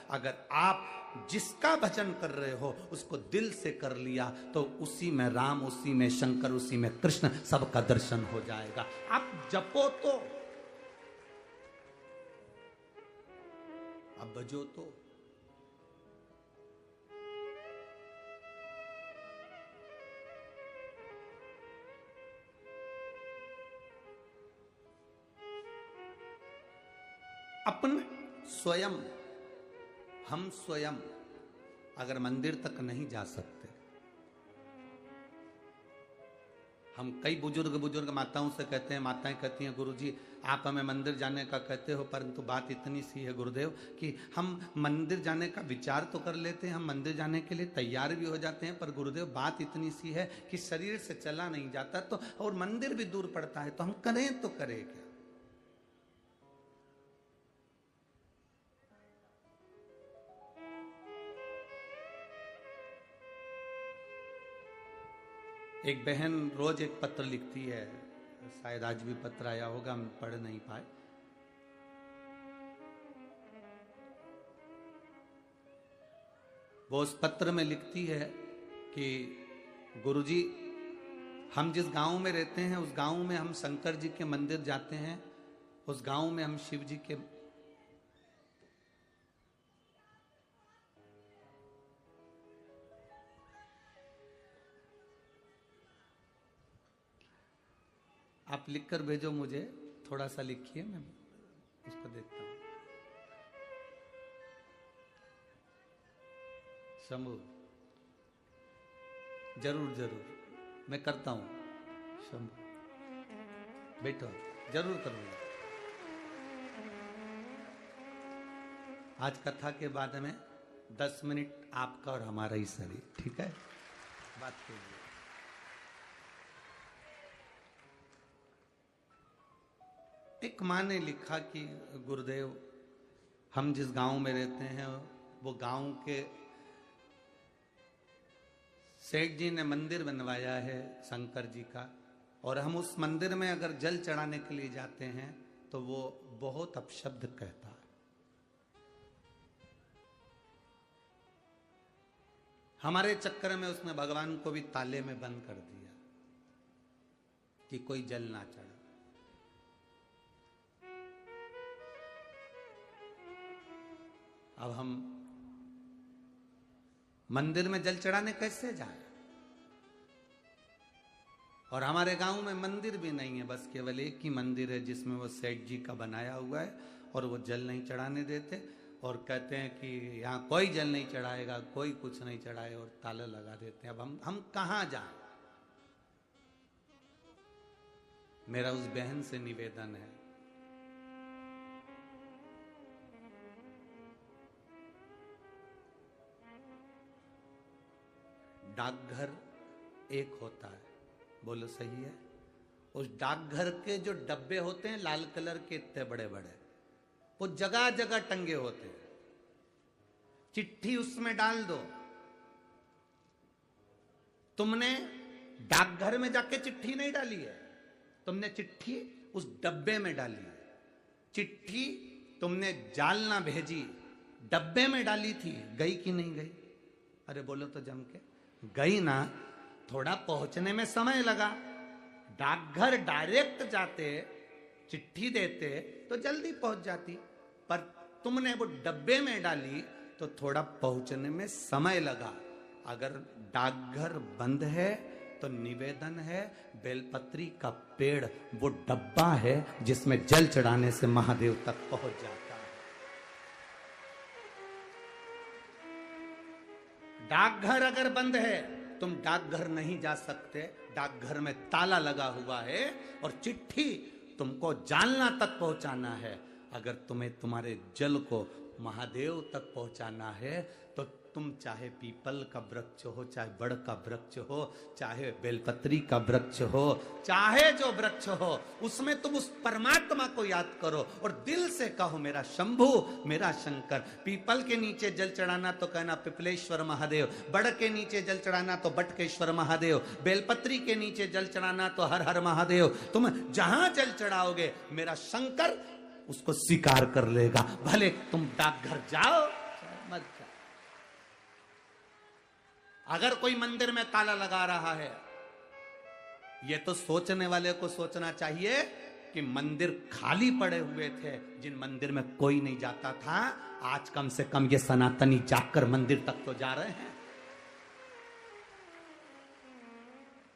अगर आप जिसका भजन कर रहे हो उसको दिल से कर लिया तो उसी में राम, उसी में शंकर, उसी में कृष्ण, सबका दर्शन हो जाएगा। आप जपो तो, अब बजो तो। अपन स्वयं, हम स्वयं अगर मंदिर तक नहीं जा सकते, हम कई बुजुर्ग माताओं से कहते हैं, माताएं कहती हैं गुरुजी आप हमें मंदिर जाने का कहते हो, परंतु बात इतनी सी है गुरुदेव कि हम मंदिर जाने का विचार तो कर लेते हैं, हम मंदिर जाने के लिए तैयार भी हो जाते हैं, पर गुरुदेव बात इतनी सी है कि शरीर से चला नहीं जाता तो, और मंदिर भी दूर पड़ता है, तो हम करें तो करें क्या। एक बहन रोज एक पत्र लिखती है, शायद आज भी पत्र आया होगा, हम पढ़ नहीं पाए। वो उस पत्र में लिखती है कि गुरुजी हम जिस गांव में रहते हैं उस गांव में हम शंकर जी के मंदिर जाते हैं, उस गांव में हम शिव जी के आप लिखकर भेजो मुझे, थोड़ा सा लिखिए, मैं उसको देखता हूं। शंभू जरूर जरूर मैं करता हूं, शंभू बैठो, जरूर करूंगा। आज कथा के बाद में 10 मिनट आपका और हमारा ही शरीर, ठीक है, बात कीजिए। एक माँ ने लिखा कि गुरुदेव हम जिस गांव में रहते हैं वो गांव के सेठ जी ने मंदिर बनवाया है शंकर जी का, और हम उस मंदिर में अगर जल चढ़ाने के लिए जाते हैं तो वो बहुत अपशब्द कहता है। हमारे चक्कर में उसने भगवान को भी ताले में बंद कर दिया कि कोई जल ना चढ़ा। अब हम मंदिर में जल चढ़ाने कैसे जाएं? और हमारे गांव में मंदिर भी नहीं है, बस केवल एक ही मंदिर है जिसमें वो सेठ जी का बनाया हुआ है, और वो जल नहीं चढ़ाने देते और कहते हैं कि यहाँ कोई जल नहीं चढ़ाएगा, कोई कुछ नहीं चढ़ाए, और ताला लगा देते हैं। अब हम कहां जाएं? मेरा उस बहन से निवेदन है, डाकघर एक होता है, बोलो सही है? उस डाकघर के जो डब्बे होते हैं लाल कलर के इतने बड़े बड़े, वो जगह जगह टंगे होते हैं, चिट्ठी उसमें डाल दो। तुमने डाकघर में जाके चिट्ठी नहीं डाली है, तुमने चिट्ठी उस डब्बे में डाली है। चिट्ठी तुमने जाल ना भेजी, डब्बे में डाली थी, गई कि नहीं गई? अरे बोलो तो जम के, गई ना। थोड़ा पहुंचने में समय लगा, डाकघर डायरेक्ट जाते, चिट्ठी देते तो जल्दी पहुंच जाती, पर तुमने वो डब्बे में डाली तो थोड़ा पहुंचने में समय लगा। अगर डाकघर बंद है तो निवेदन है, बेलपत्री का पेड़ वो डब्बा है जिसमें जल चढ़ाने से महादेव तक पहुंच जाता है। डाकघर अगर बंद है तुम डाकघर नहीं जा सकते, डाकघर में ताला लगा हुआ है और चिट्ठी तुमको जालना तक पहुंचाना है। अगर तुम्हें तुम्हारे जल को महादेव तक पहुंचाना है तो तुम चाहे पीपल का वृक्ष हो, चाहे बड़ का वृक्ष हो, चाहे बेलपत्री का वृक्ष हो, चाहे जो वृक्ष हो, उसमें तुम उस परमात्मा को याद करो और दिल से कहो मेरा शंभू, मेरा शंकर। पीपल के नीचे जल चढ़ाना तो कहना पिपलेश्वर महादेव, बड़ के नीचे जल चढ़ाना तो बटकेश्वर महादेव, बेलपत्री के नीचे जल चढ़ाना तो हर हर महादेव। तुम जहां जल चढ़ाओगे मेरा शंकर उसको स्वीकार कर लेगा। भले तुम डाकघर जाओ मत जाओ। अगर कोई मंदिर में ताला लगा रहा है, ये तो सोचने वाले को सोचना चाहिए कि मंदिर खाली पड़े हुए थे, जिन मंदिर में कोई नहीं जाता था, आज कम से कम ये सनातनी जाकर मंदिर तक तो जा रहे हैं।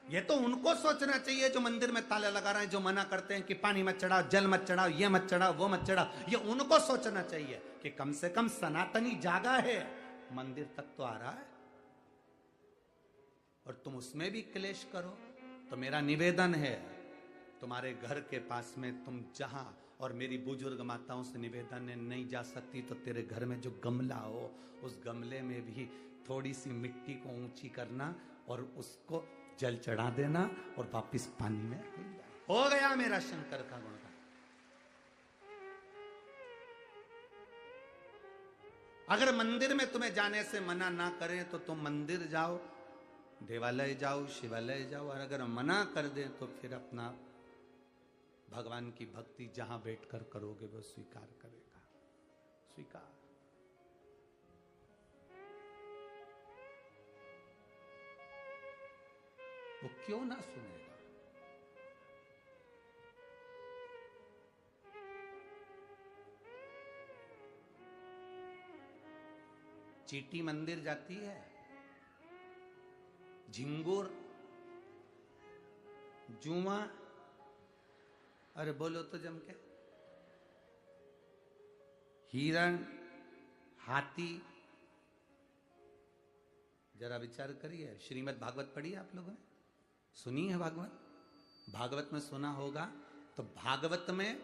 ये तो उनको सोचना चाहिए जो मंदिर में ताले लगा रहे हैं, जो मना करते हैं कि पानी मत चढ़ाओ, जल मत चढ़ाओ, ये मत चढ़ाओ, वो मत चढ़ाओ। ये उनको सोचना चाहिए कि कम से कम सनातनी जागा है, मंदिर तक तो आ रहा है, और तुम उसमें भी क्लेश करो। तो मेरा निवेदन है, तुम्हारे घर के पास में तुम जहां, और मेरी बुजुर्ग माताओं से निवेदन है, नहीं जा सकती तो तेरे घर में जो गमला हो, उस गमले में भी थोड़ी सी मिट्टी को ऊंची करना और उसको जल चढ़ा देना और वापिस पानी में हो गया मेरा शंकर का गुणगान। अगर मंदिर में तुम्हें जाने से मना ना करें तो तुम मंदिर जाओ, देवालय जाओ, शिवालय जाओ, और अगर मना कर दें तो फिर अपना भगवान की भक्ति जहां बैठकर करोगे वो स्वीकार करेगा, स्वीकार। वो क्यों ना सुनेगा? चीटी मंदिर जाती है, झिंगुर, जुआ, अरे बोलो तो जम के, हिरण, हाथी। जरा विचार करिए, श्रीमद् भागवत पढ़ी है आप लोगों ने? सुनी है भागवत? भागवत में सुना होगा, तो भागवत में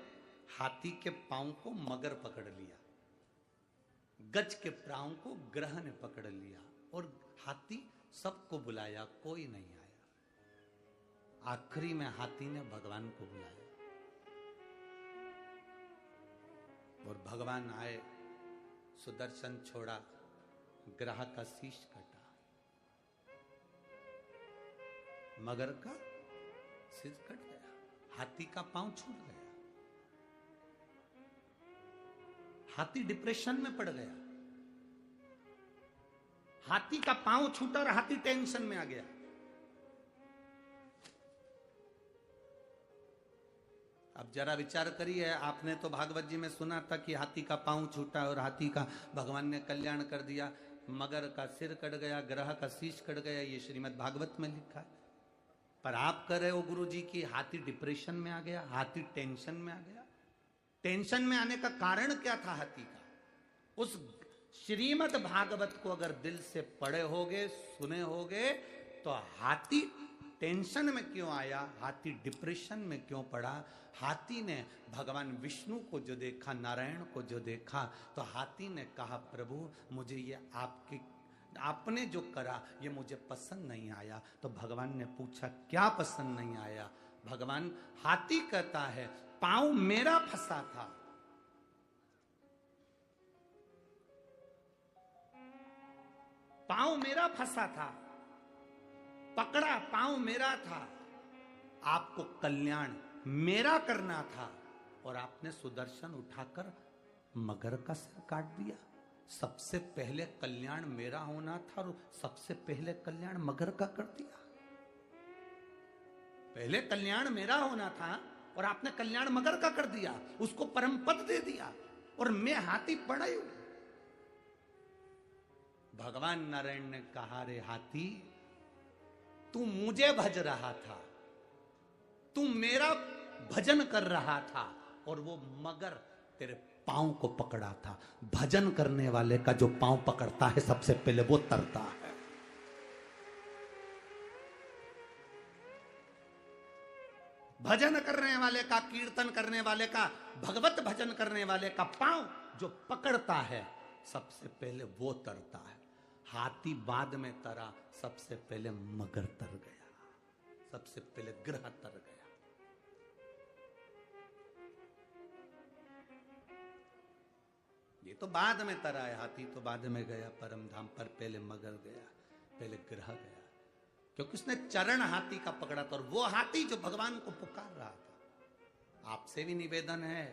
हाथी के पांव को मगर पकड़ लिया, गज के पांव को ग्रह ने पकड़ लिया, और हाथी सबको बुलाया, कोई नहीं आया। आखिरी में हाथी ने भगवान को बुलाया, और भगवान आए, सुदर्शन छोड़ा, ग्रह का शीश कटा, मगर का सिर कट गया, हाथी का पांव छूट गया, हाथी डिप्रेशन में पड़ गया, हाथी का पांव छूटा और हाथी टेंशन में आ गया। अब जरा विचार करिए, आपने तो भागवत जी में सुना था कि हाथी का पांव छूटा और हाथी का भगवान ने कल्याण कर दिया, मगर का सिर कट गया, ग्रह का शीश कट गया, ये श्रीमद् भागवत में लिखा है। पर आप कह रहे हो गुरु जी की हाथी डिप्रेशन में आ गया, हाथी टेंशन में आ गया। टेंशन में आने का कारण क्या था हाथी का? उस श्रीमद् भागवत को अगर दिल से पढ़े होगे, सुने होगे, तो हाथी टेंशन में क्यों आया, हाथी डिप्रेशन में क्यों पड़ा? हाथी ने भगवान विष्णु को जो देखा, नारायण को जो देखा, तो हाथी ने कहा प्रभु मुझे ये आपने जो करा ये मुझे पसंद नहीं आया। तो भगवान ने पूछा क्या पसंद नहीं आया? भगवान, हाथी कहता है पांव मेरा फंसा था, पांव मेरा फंसा था, पकड़ा पांव मेरा था, आपको कल्याण मेरा करना था, और आपने सुदर्शन उठाकर मगर का सिर काट दिया। सबसे पहले कल्याण मेरा होना था और सबसे पहले कल्याण मगर का कर दिया। पहले कल्याण मेरा होना था और आपने कल्याण मगर का कर दिया, उसको परम पद दे दिया, और मैं हाथी पड़ा हूं। भगवान नारायण ने कहा रे हाथी, तू मुझे भज रहा था, तू मेरा भजन कर रहा था, और वो मगर तेरे पांव को पकड़ा था। भजन करने वाले का जो पांव पकड़ता है सबसे पहले वो तरता है। भजन करने वाले का, कीर्तन करने वाले का, भगवत भजन करने वाले का पांव जो पकड़ता है सबसे पहले वो तरता है। हाथी बाद में तरा, सबसे पहले मगर तर गया, सबसे पहले ग्रह तर गया। ये तो बाद में तरा है, हाथी तो बाद में गया परम धाम पर, पहले मगर गया, पहले ग्रह गया, क्योंकि उसने चरण हाथी का पकड़ा था, और वो हाथी जो भगवान को पुकार रहा था। आपसे भी निवेदन है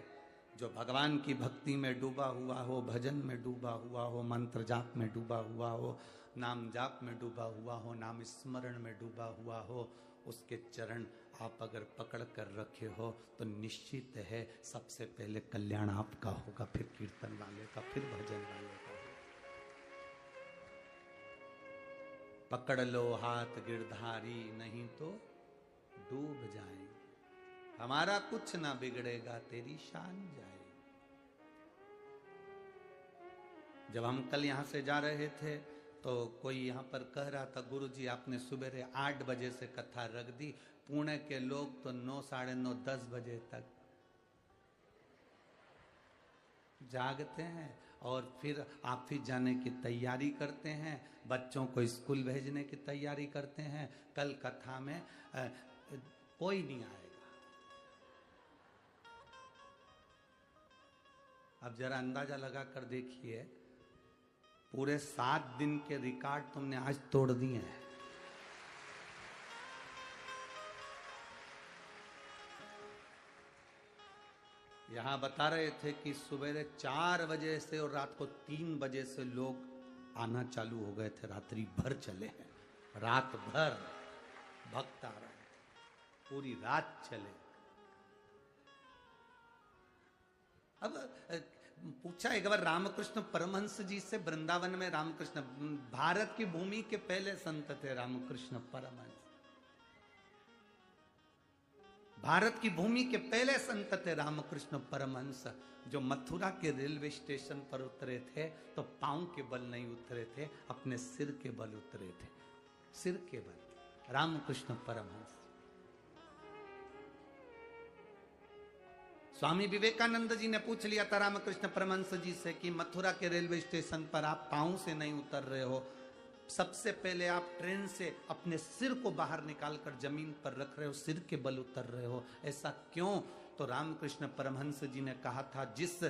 जो भगवान की भक्ति में डूबा हुआ हो, भजन में डूबा हुआ हो, मंत्र जाप में डूबा हुआ हो, नाम जाप में डूबा हुआ हो, नाम स्मरण में डूबा हुआ हो, उसके चरण आप अगर पकड़ कर रखे हो तो निश्चित है सबसे पहले कल्याण आपका होगा, फिर कीर्तन वाले का, फिर भजन वाले का। पकड़ लो हाथ गिरधारी, नहीं तो डूब जाएंगे। हमारा कुछ ना बिगड़ेगा, तेरी शान जाए। जब हम कल यहां से जा रहे थे तो कोई यहां पर कह रहा था, गुरुजी आपने सुबह 8 बजे से कथा रख दी, पुणे के लोग तो 9, साढ़े 9, 10 बजे तक जागते हैं और फिर ऑफिस जाने की तैयारी करते हैं, बच्चों को स्कूल भेजने की तैयारी करते हैं। कल कथा में कोई नहीं आएगा। अब जरा अंदाजा लगा कर देखिए, पूरे 7 दिन के रिकॉर्ड तुमने आज तोड़ दिए हैं। यहां बता रहे थे कि सुबह 4 बजे से और रात को 3 बजे से लोग आना चालू हो गए थे, रात्रि भर चले हैं, रात भर भक्त आ रहे थे, पूरी रात चले। अब पूछा एक बार रामकृष्ण परमहंस जी से, वृंदावन में रामकृष्ण, भारत की भूमि के पहले संत थे रामकृष्ण परमहंस, भारत की भूमि के पहले संत थे रामकृष्ण परमहंस, जो मथुरा के रेलवे स्टेशन पर उतरे थे तो पांव के बल नहीं उतरे थे, अपने सिर के बल उतरे थे, सिर के बल। रामकृष्ण परमहंस। स्वामी विवेकानंद जी ने पूछ लिया था रामकृष्ण परमहंस जी से कि मथुरा के रेलवे स्टेशन पर आप पांव से नहीं उतर रहे हो, सबसे पहले आप ट्रेन से अपने सिर को बाहर निकालकर जमीन पर रख रहे हो, सिर के बल उतर रहे हो, ऐसा क्यों? तो रामकृष्ण परमहंस जी ने कहा था, जिस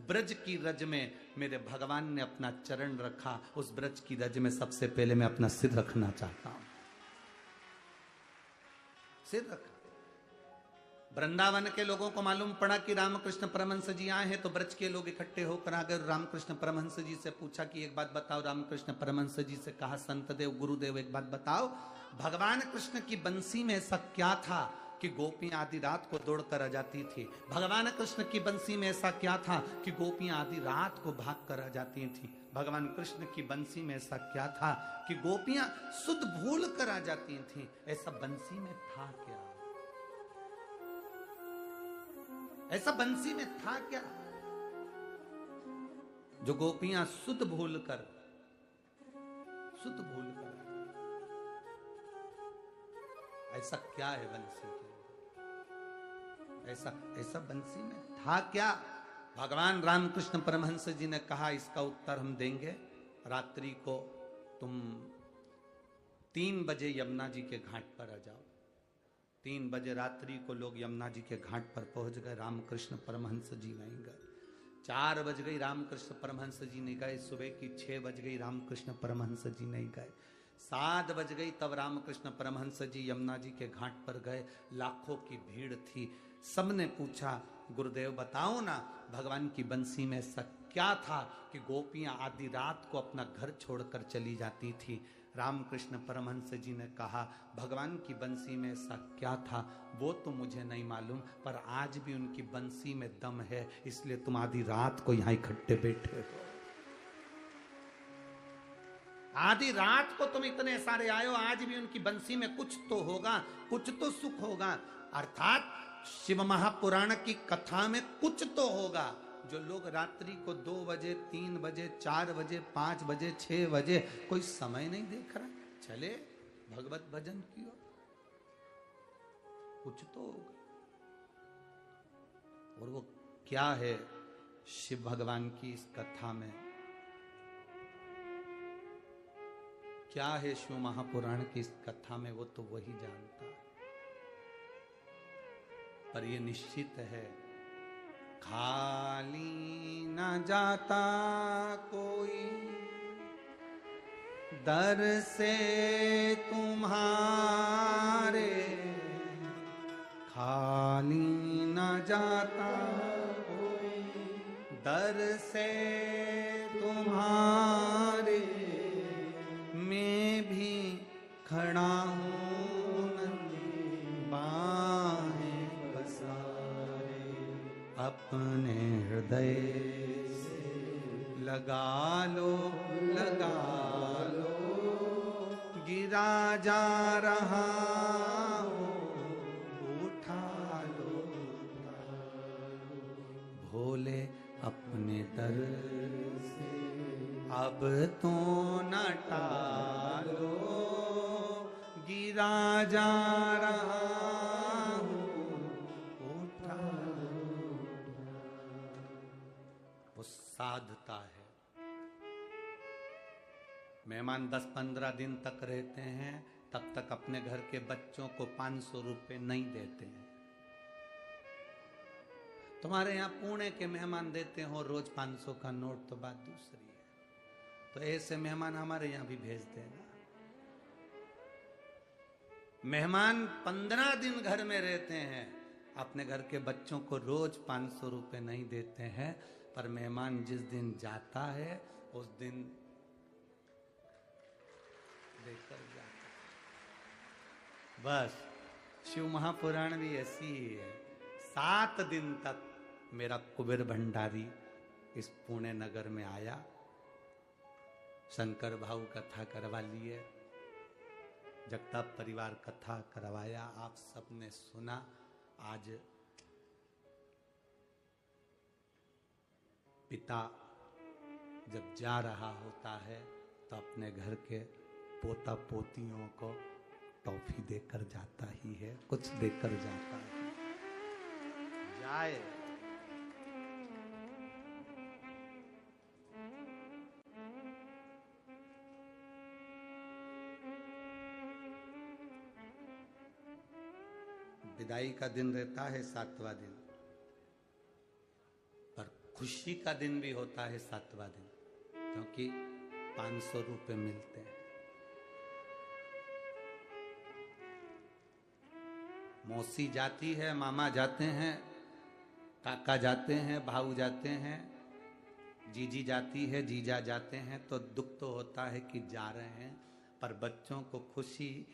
ब्रज की रज में मेरे भगवान ने अपना चरण रखा, उस ब्रज की रज में सबसे पहले मैं अपना सिर रखना चाहता हूं, सिर रखा। वृंदावन के लोगों को मालूम पड़ा कि रामकृष्ण परमहंस जी आए हैं, तो ब्रज के लोग इकट्ठे होकर आ गए। रामकृष्ण परमहंस जी से पूछा कि एक बात बताओ। रामकृष्ण परमहंस जी से कहा, संत देव, गुरुदेव, एक बात बताओ, भगवान कृष्ण की बंसी में ऐसा क्या था कि गोपियां आधी रात को दौड़ कर आ जाती थी? भगवान कृष्ण की बंसी में ऐसा क्या था कि गोपियां आधी रात को भाग कर आ जाती थी? भगवान कृष्ण की बंसी में ऐसा क्या था कि गोपियां सुध भूल कर आ जाती थी? ऐसा बंसी में था क्या? ऐसा बंसी में था क्या जो गोपियां सुध भूल कर ऐसा क्या है बंसी के? ऐसा बंसी में था क्या? भगवान रामकृष्ण परमहंस जी ने कहा, इसका उत्तर हम देंगे। रात्रि को तुम 3 बजे यमुना जी के घाट पर आ जाओ। 3 बजे रात्रि को लोग यमुना जी के घाट पर पहुंच गए, रामकृष्ण परमहंस जी नहीं गए। 4 बज गई, रामकृष्ण परमहंस जी नहीं गए। सुबह की 6 बज गई, रामकृष्ण परमहंस जी नहीं गए। 7 बज गई, तब रामकृष्ण परमहंस जी यमुना जी के घाट पर गए। लाखों की भीड़ थी, सबने पूछा, गुरुदेव बताओ ना, भगवान की बंसी में ऐसा क्या था कि गोपियां आधी रात को अपना घर छोड़कर चली जाती थी? रामकृष्ण परमहंस जी ने कहा, भगवान की बंसी में ऐसा क्या था वो तो मुझे नहीं मालूम, पर आज भी उनकी बंसी में दम है, इसलिए तुम आधी रात को यहां इकट्ठे बैठे हो। आधी रात को तुम इतने सारे आए हो, आज भी उनकी बंसी में कुछ तो होगा, कुछ तो सुख होगा। अर्थात शिव महापुराण की कथा में कुछ तो होगा। जो लोग रात्रि को 2 बजे, 3 बजे, 4 बजे, 5 बजे, 6 बजे, कोई समय नहीं देख रहा, चले भगवत भजन की ओर, कुछ तो होगा। और वो क्या है शिव भगवान की इस कथा में, क्या है शिव महापुराण की इस कथा में, वो तो वही जानता है। पर ये निश्चित है, खाली न जाता कोई दर से तुम्हारे, खाली न जाता कोई से तुम्हारे मैं भी खड़ा हूँ नंदी, बाहें पसारे अपने हृदय से लगा लो, गिरा जा रहा हूँ उठा लो, भोले अपने दर से अब तो न टालो, गिरा जा रहा हूँ उठा लो। वो साधता है। मेहमान 10-15 दिन तक रहते हैं, तब तक अपने घर के बच्चों को 500 रुपए नहीं देते हैं। तुम्हारे यहाँ पुणे के मेहमान देते हो रोज 500 का नोट, तो बात दूसरी है। तो ऐसे मेहमान हमारे यहाँ भी भेज देना। मेहमान 15 दिन घर में रहते हैं, अपने घर के बच्चों को रोज 500 रुपए नहीं देते हैं, पर मेहमान जिस दिन जाता है उस दिन देकर जाता है। बस शिव महापुराण भी ऐसी ही है। 7 दिन तक मेरा कुबेर भंडारी इस पुणे नगर में आया, शंकर भाऊ कथा करवा लिए, जगताप परिवार कथा करवाया, आप सबने सुना। आज पिता जब जा रहा होता है तो अपने घर के पोता पोतियों को टॉफी देकर जाता ही है, कुछ देकर जाता है। जाए विदाई का दिन रहता है 7वां दिन, पर खुशी का दिन भी होता है 7वां दिन, क्योंकि 500 रुपए मिलते हैं। मौसी जाती है, मामा जाते हैं, काका जाते हैं, भाऊ जाते हैं, जीजी जाती है, जीजा जाते हैं, तो दुख तो होता है कि जा रहे हैं, पर बच्चों को खुशी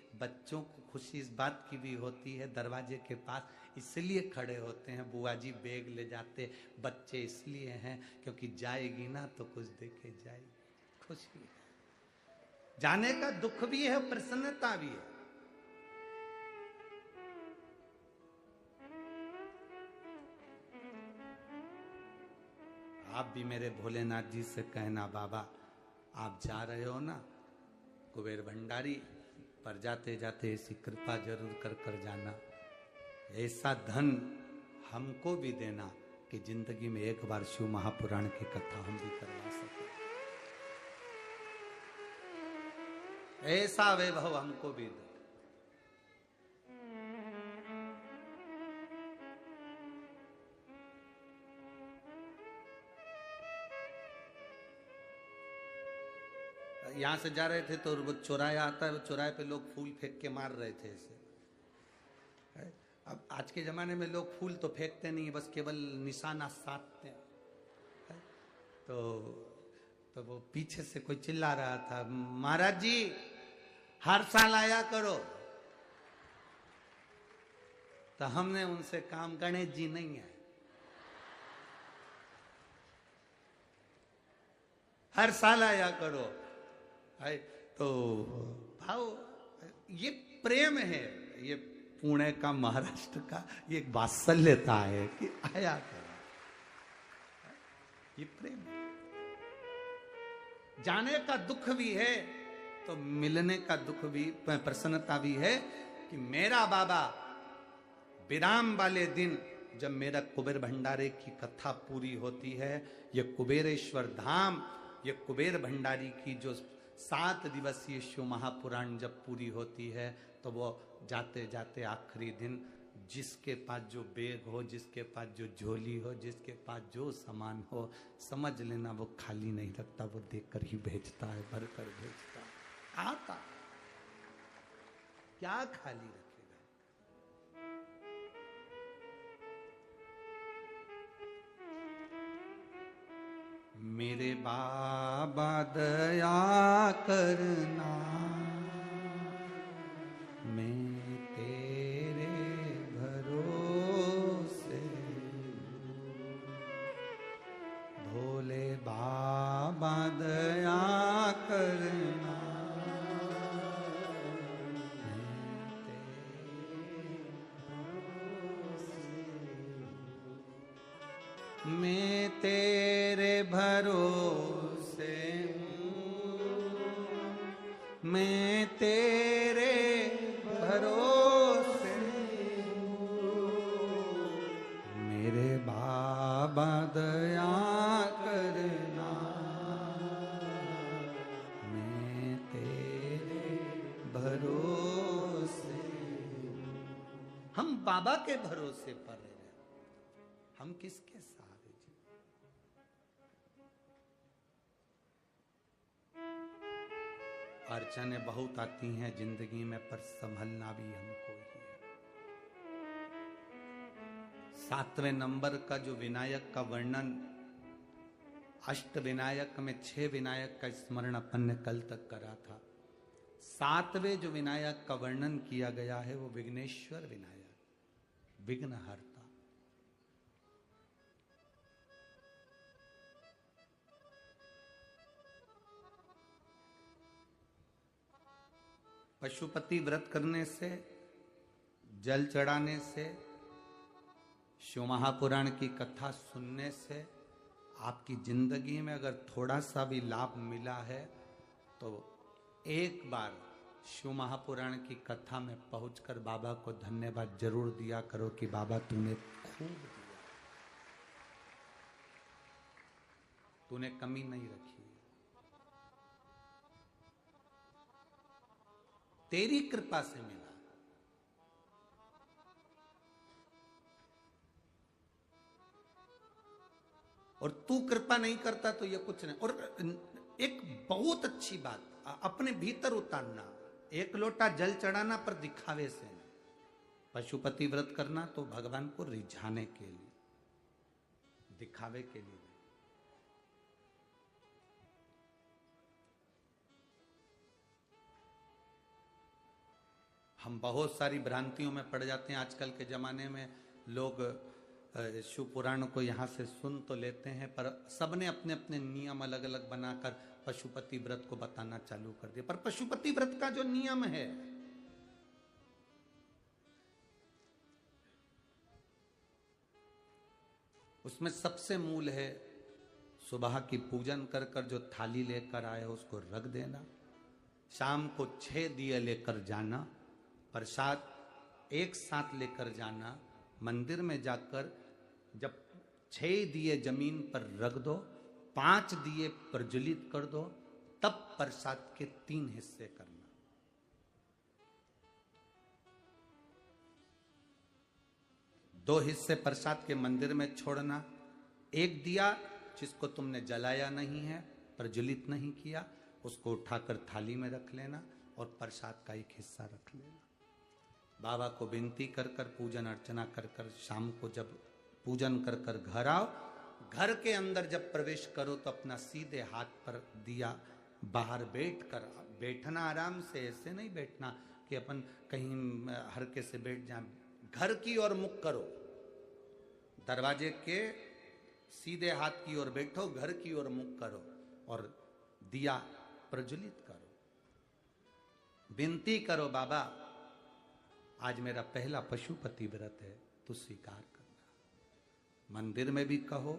इस बात की भी होती है, दरवाजे के पास इसलिए खड़े होते हैं, बुआ जी बैग ले जाते, बच्चे इसलिए हैं क्योंकि जाएगी ना तो कुछ देके जाएगी, खुशी है। जाने का दुख भी है, प्रसन्नता भी है। आप भी मेरे भोलेनाथ जी से कहना, बाबा आप जा रहे हो ना कुबेर भंडारी, पर जाते जाते ऐसी कृपा जरूर कर जाना, ऐसा धन हमको भी देना कि जिंदगी में एक बार शिव महापुराण की कथा हम भी करवा सके, ऐसा वैभव हमको भी दे। यहाँ से जा रहे थे तो वो चौराया आता है, वो चौराहे पे लोग फूल फेंक के मार रहे थे ऐसे। अब आज के जमाने में लोग फूल तो फेंकते नहीं, बस केवल निशाना साधते हैं। तो वो पीछे से कोई चिल्ला रहा था, महाराज जी हर साल आया करो। तो हमने उनसे काम, गणेश जी नहीं है, हर साल आया करो। तो भाव ये प्रेम है, ये पुणे का, महाराष्ट्र का ये वात्सल्यता है कि आया करो, ये प्रेम है। जाने का दुख भी है तो मिलने का दुख भी, प्रसन्नता भी है कि मेरा बाबा विराम वाले दिन जब मेरा कुबेर भंडारे की कथा पूरी होती है, ये कुबेरेश्वर धाम, ये कुबेर भंडारी की जो 7 दिवसीय शिव महापुराण जब पूरी होती है, तो वो जाते जाते आखिरी दिन जिसके पास जो बैग हो, जिसके पास जो झोली हो, जिसके पास जो सामान हो, समझ लेना वो खाली नहीं रखता, वो देकर ही भेजता है, भरकर भेजता है। आता क्या खाली रखेगा। मेरे बाबा दया करना, मैं तेरे भरोसे, भोले बाबा दया करना, मैं तेरे भरोसे हूँ, मैं तेरे भरोसे हूँ, मेरे बाबा दया करना, मैं तेरे भरोसे हूँ। हम बाबा के भरोसे पर रहे, हम किसके सहारे जी? अड़चनें बहुत आती हैं जिंदगी में, पर संभलना भी हमको ही है। 7वें नंबर का जो विनायक का वर्णन, अष्ट विनायक में 6 विनायक का स्मरण अपन ने कल तक करा था। 7वें जो विनायक का वर्णन किया गया है वो विघ्नेश्वर विनायक, विघ्नहर्ता। पशुपति व्रत करने से, जल चढ़ाने से, शिव महापुराण की कथा सुनने से आपकी जिंदगी में अगर थोड़ा सा भी लाभ मिला है तो एक बार शिव महापुराण की कथा में पहुंचकर बाबा को धन्यवाद जरूर दिया करो कि बाबा तूने खूब दिया, तूने कमी नहीं रखी, तेरी कृपा से मिला। और तू कृपा नहीं करता तो ये कुछ नहीं। और एक बहुत अच्छी बात अपने भीतर उतारना, एक लोटा जल चढ़ाना पर दिखावे से नहीं। पशुपति व्रत करना तो भगवान को रिझाने के लिए, दिखावे के लिए। हम बहुत सारी भ्रांतियों में पड़ जाते हैं। आजकल के जमाने में लोग शिव पुराण को यहाँ से सुन तो लेते हैं, पर सबने अपने अपने नियम अलग अलग बनाकर पशुपति व्रत को बताना चालू कर दिया। पर पशुपति व्रत का जो नियम है उसमें सबसे मूल है, सुबह की पूजन कर कर जो थाली लेकर आए उसको रख देना, शाम को 6 दिए लेकर जाना, प्रसाद एक साथ लेकर जाना, मंदिर में जाकर जब 6 दिए जमीन पर रख दो, 5 दिए प्रज्वलित कर दो, तब प्रसाद के 3 हिस्से करना। दो हिस्से प्रसाद के मंदिर में छोड़ना, एक दिया जिसको तुमने जलाया नहीं है, प्रज्वलित नहीं किया, उसको उठाकर थाली में रख लेना और प्रसाद का एक हिस्सा रख लेना। बाबा को विनती कर कर, पूजन अर्चना कर कर, शाम को जब पूजन कर कर घर आओ, घर के अंदर जब प्रवेश करो तो अपना सीधे हाथ पर दिया बाहर बैठ कर, बैठना आराम से, ऐसे नहीं बैठना कि अपन कहीं हरके से बैठ जाए। घर की ओर मुख करो, दरवाजे के सीधे हाथ की ओर बैठो, घर की ओर मुख करो और दिया प्रज्वलित करो। विनती करो, बाबा आज मेरा पहला पशुपति व्रत है, तो स्वीकार करना। मंदिर में भी कहो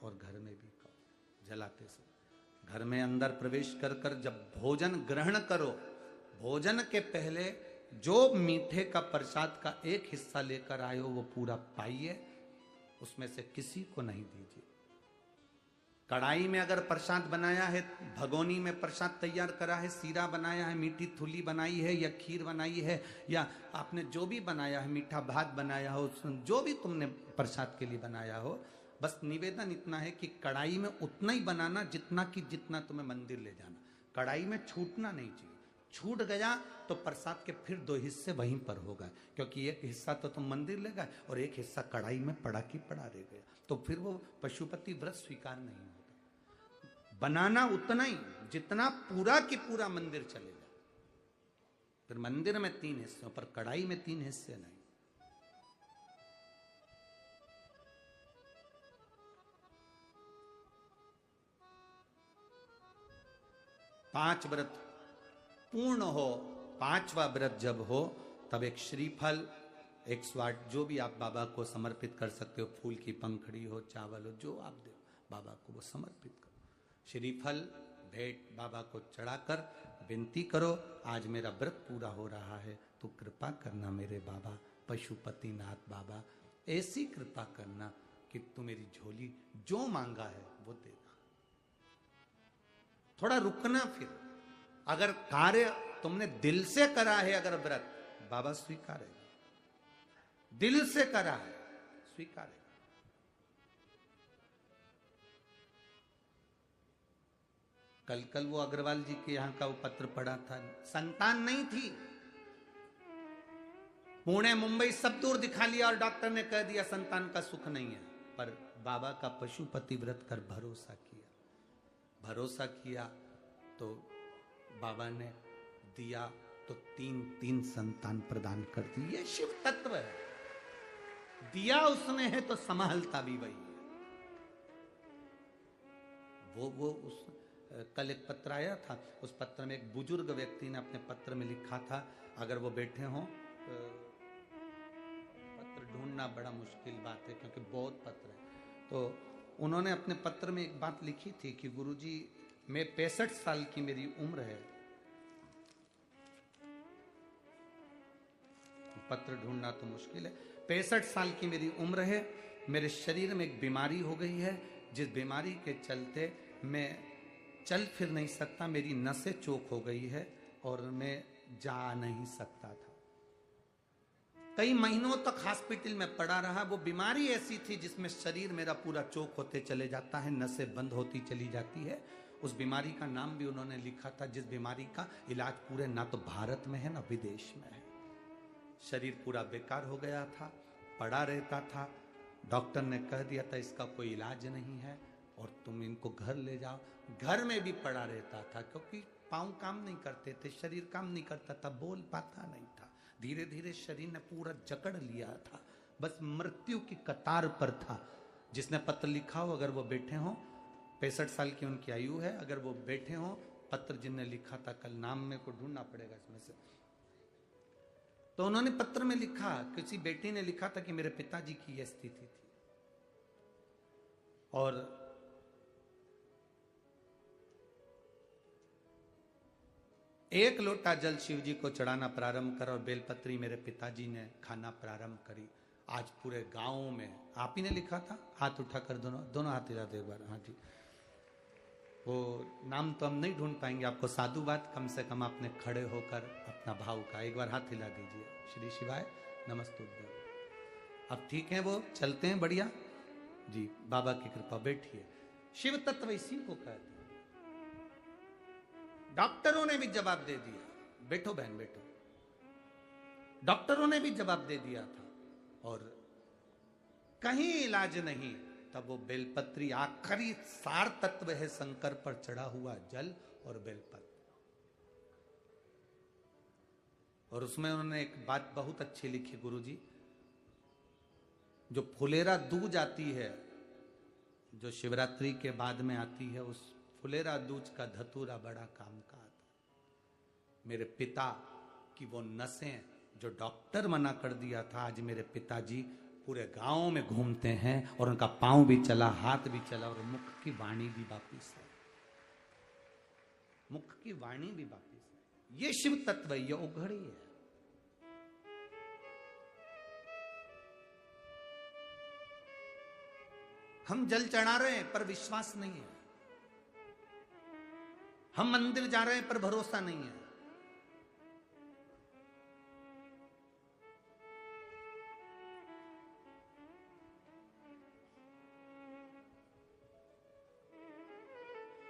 और घर में भी कहो। जलाते समय घर में अंदर प्रवेश कर कर जब भोजन ग्रहण करो, भोजन के पहले जो मीठे का प्रसाद का एक हिस्सा लेकर आए हो वो पूरा पाइए, उसमें से किसी को नहीं दीजिए। कढ़ाई में अगर प्रसाद बनाया है, भगोनी में प्रसाद तैयार करा है, सीरा बनाया है, मीठी थुली बनाई है या खीर बनाई है, या आपने जो भी बनाया है, मीठा भात बनाया हो, जो भी तुमने प्रसाद के लिए बनाया हो, बस निवेदन इतना है कि कढ़ाई में उतना ही बनाना जितना कि जितना तुम्हें मंदिर ले जाना। कढ़ाई में छूटना नहीं चाहिए। छूट गया तो प्रसाद के फिर 2 हिस्से वहीं पर होगा, क्योंकि एक हिस्सा तो तुम मंदिर ले गए और एक हिस्सा कढ़ाई में पड़ा की पड़ा रह गया, तो फिर वो पशुपति व्रत स्वीकार नहीं होगा। बनाना उतना ही जितना पूरा की पूरा मंदिर चलेगा। फिर मंदिर में 3 हिस्सों पर, कढ़ाई में 3 हिस्से नहीं। पांच व्रत पूर्ण हो, 5वां व्रत जब हो तब एक श्रीफल, एक स्वाट, जो भी आप बाबा को समर्पित कर सकते हो, फूल की पंखड़ी हो, चावल हो, जो आप दो बाबा को वो समर्पित करो। श्रीफल भेंट बाबा को चढ़ाकर विनती करो, आज मेरा व्रत पूरा हो रहा है, तो कृपा करना मेरे बाबा, पशुपतिनाथ बाबा, ऐसी कृपा करना कि तू मेरी झोली जो मांगा है वो देना। थोड़ा रुकना। फिर अगर कार्य तुमने दिल से करा है, अगर व्रत, बाबा स्वीकारेगा। दिल से करा है, स्वीकारेगा। कल वो अग्रवाल जी के यहां का वो पत्र पढ़ा था, संतान नहीं थी, पुणे मुंबई सब दूर दिखा लिया और डॉक्टर ने कह दिया संतान का सुख नहीं है, पर बाबा का पशुपति व्रत कर भरोसा किया। भरोसा किया तो बाबा ने दिया, तो 3 संतान प्रदान कर दी। ये शिव तत्व है। दिया उसने है तो संभालता भी वही है। वो उस कल एक पत्र आया था, उस पत्र में एक बुजुर्ग व्यक्ति ने अपने पत्र में लिखा था, अगर वो बैठे हों, पत्र ढूंढना बड़ा मुश्किल बात है क्योंकि बहुत पत्र है, तो उन्होंने अपने पत्र में एक बात लिखी थी कि गुरुजी, मैं 65 साल की मेरी उम्र है। पत्र ढूंढना तो मुश्किल है। 65 साल की मेरी उम्र है, मेरे शरीर में एक बीमारी हो गई है, जिस बीमारी के चलते मैं चल फिर नहीं सकता, मेरी नसें चोक हो गई है और मैं जा नहीं सकता था। कई महीनों तक हॉस्पिटल में पड़ा रहा। वो बीमारी ऐसी थी जिसमें शरीर मेरा पूरा चोक होते चले जाता है, नसें बंद होती चली जाती है। उस बीमारी का नाम भी उन्होंने लिखा था, जिस बीमारी का इलाज पूरे ना तो भारत में है ना विदेश में है। शरीर पूरा बेकार हो गया था, पड़ा रहता था। डॉक्टर ने कह दिया था इसका कोई इलाज नहीं है और तुम इनको घर ले जाओ। घर में भी पड़ा रहता था क्योंकि पांव काम नहीं करते थे, शरीर काम नहीं करता था, बोल पाता नहीं था। धीरे धीरे शरीर ने पूरा जकड़ लिया था, बस मृत्यु की कतार पर था। जिसने पत्र लिखा हो, अगर वो बैठे हो, 65 साल की उनकी आयु है, अगर वो बैठे हो, पत्र जिनने लिखा था, कल नाम मेरे को ढूंढना पड़ेगा इसमें से, तो उन्होंने पत्र में लिखा, किसी बेटी ने लिखा था कि मेरे पिताजी की यह स्थिति थी और एक लोटा जल शिव जी को चढ़ाना प्रारंभ कर और बेलपत्री मेरे पिताजी ने खाना प्रारंभ करी। आज पूरे गांव में, आप ही ने लिखा था, हाथ उठाकर दोनों हाथ हिला दो एक बार। हाँ जी, वो नाम तो हम नहीं ढूंढ पाएंगे, आपको साधुवाद कम से कम आपने खड़े होकर अपना भाव का एक बार हाथ हिला दीजिए। श्री शिवाय नमस्तुभ्यं। अब ठीक है, वो चलते हैं बढ़िया जी, बाबा की कृपा। बैठिए। शिव तत्व इसी को कहते हैं। डॉक्टरों ने भी जवाब दे दिया, बैठो बहन बैठो, डॉक्टरों ने भी जवाब दे दिया था और कहीं इलाज नहीं। तब वो बेलपत्री, आखिरी सार तत्व है शंकर पर चढ़ा हुआ जल और बेलपत्र। और उसमें उन्होंने एक बात बहुत अच्छी लिखी, गुरुजी, जो फुलेरा दूज आती है, जो शिवरात्रि के बाद में आती है, उस फुलेरा दूज का धतूरा बड़ा काम का आता। मेरे पिता की वो नसें जो डॉक्टर मना कर दिया था, आज मेरे पिताजी पूरे गांव में घूमते हैं और उनका पांव भी चला, हाथ भी चला और मुख की वाणी भी वापिस है। मुख की वाणी भी वापिस है। ये शिव तत्व, ये उघड़ी है। हम जल चढ़ा रहे हैं पर विश्वास नहीं है, हम मंदिर जा रहे हैं पर भरोसा नहीं है।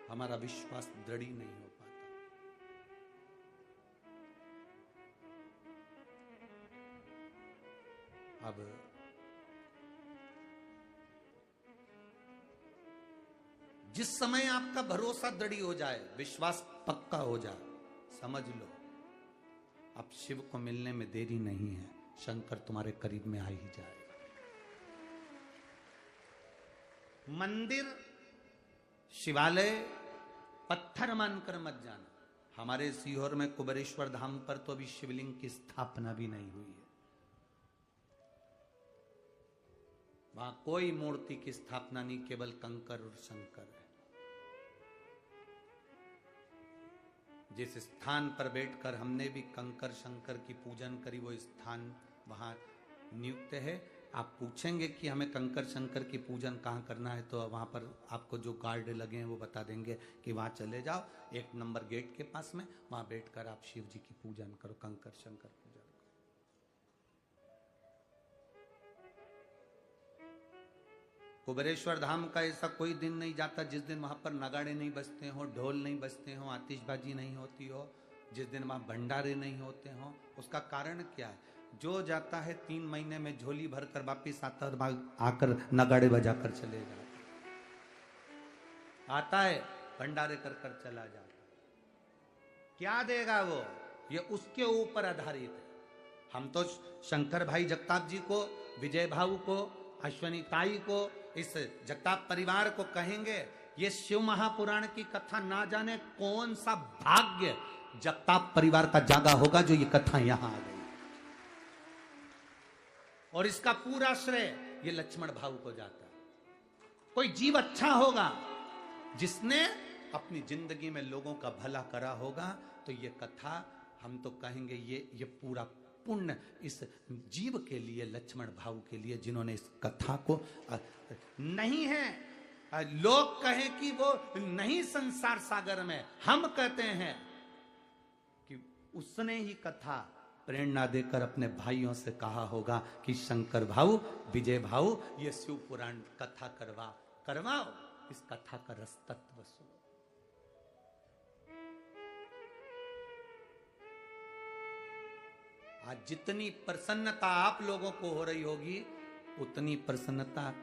हमारा विश्वास दृढ़ ही नहीं हो पाता। अब जिस समय आपका भरोसा दृढ़ हो जाए, विश्वास पक्का हो जाए, समझ लो अब शिव को मिलने में देरी नहीं है, शंकर तुम्हारे करीब में आ ही जाएगा। मंदिर शिवालय पत्थर मानकर मत जाना। हमारे सीहोर में कुबेरेश्वर धाम पर तो अभी शिवलिंग की स्थापना भी नहीं हुई है। वहां कोई मूर्ति की स्थापना नहीं, केवल कंकर और शंकर है। जिस स्थान पर बैठकर हमने भी कंकर शंकर की पूजन करी, वो स्थान वहां नियुक्त है। आप पूछेंगे कि हमें कंकर शंकर की पूजन कहाँ करना है, तो वहां पर आपको जो गार्ड लगे हैं वो बता देंगे कि वहां चले जाओ, 1 नंबर गेट के पास में, वहां बैठकर आप शिव जी की पूजन करो, कंकर शंकर पूजन करो। कुबेरेश्वर धाम का ऐसा कोई दिन नहीं जाता जिस दिन वहां पर नगाड़े नहीं बजते हो, ढोल नहीं बजते हो, आतिशबाजी नहीं होती हो, जिस दिन वहां भंडारे नहीं होते हो। उसका कारण क्या है? जो जाता है 3 महीने में झोली भरकर वापिस आता है और आकर नगाड़े बजाकर चले जाता, आता है भंडारे कर कर चला जाता। क्या देगा वो? ये उसके ऊपर आधारित है। हम तो शंकर भाई जगताप जी को, विजय भाऊ को, अश्वनी ताई को, इस जगताप परिवार को कहेंगे, ये शिव महापुराण की कथा ना जाने कौन सा भाग्य जगताप परिवार का जागा होगा जो ये कथा यहां आ गई। और इसका पूरा श्रेय ये लक्ष्मण भाऊ को जाता है। कोई जीव अच्छा होगा जिसने अपनी जिंदगी में लोगों का भला करा होगा, तो ये कथा हम तो कहेंगे ये पूरा पुण्य इस जीव के लिए, लक्ष्मण भाऊ के लिए, जिन्होंने इस कथा को नहीं है लोग कहें कि वो नहीं संसार सागर में, हम कहते हैं कि उसने ही कथा प्रेरणा देकर अपने भाइयों से कहा होगा कि शंकर भाऊ, विजय भाऊ, ये शिव पुराण कथा करवाओ, इस कथा का रस तत्व सुनो। आज जितनी प्रसन्नता आप लोगों को हो रही होगी, उतनी प्रसन्नता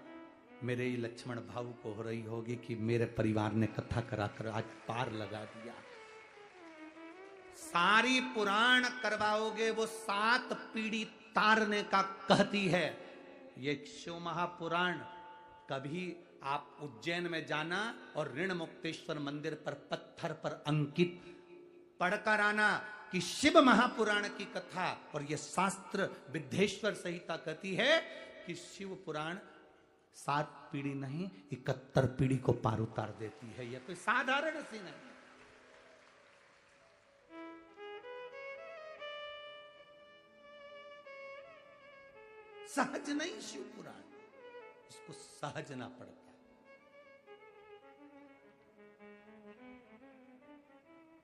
मेरे लक्ष्मण भाऊ को हो रही होगी कि मेरे परिवार ने कथा कराकर आज पार लगा दिया। सारी पुराण करवाओगे, वो 7 पीढ़ी तारने का कहती है। ये शिव महापुराण कभी आप उज्जैन में जाना और ऋण मुक्तेश्वर मंदिर पर पत्थर पर अंकित पढ़कर आना कि शिव महापुराण की कथा, और ये शास्त्र विद्धेश्वर संहिता कहती है कि शिव पुराण 7 पीढ़ी नहीं 71 पीढ़ी को पार उतार देती है। यह कोई साधारण सी नहीं, सहज नहीं शिव पुराण, इसको सहजना पड़ता है,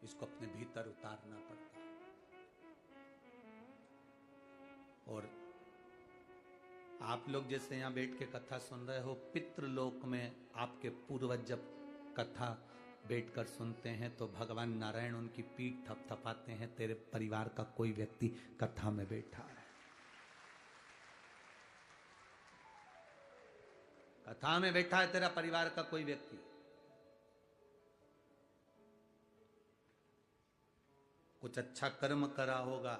इसको अपने भीतर उतारना पड़ता है। और आप लोग जैसे यहां बैठ के कथा सुन रहे हो, पितृलोक में आपके पूर्वज जब कथा बैठकर सुनते हैं तो भगवान नारायण उनकी पीठ थपथपाते हैं, तेरे परिवार का कोई व्यक्ति कथा में बैठा है। कथा में बैठा है तेरा परिवार का कोई व्यक्ति। कुछ अच्छा कर्म करा होगा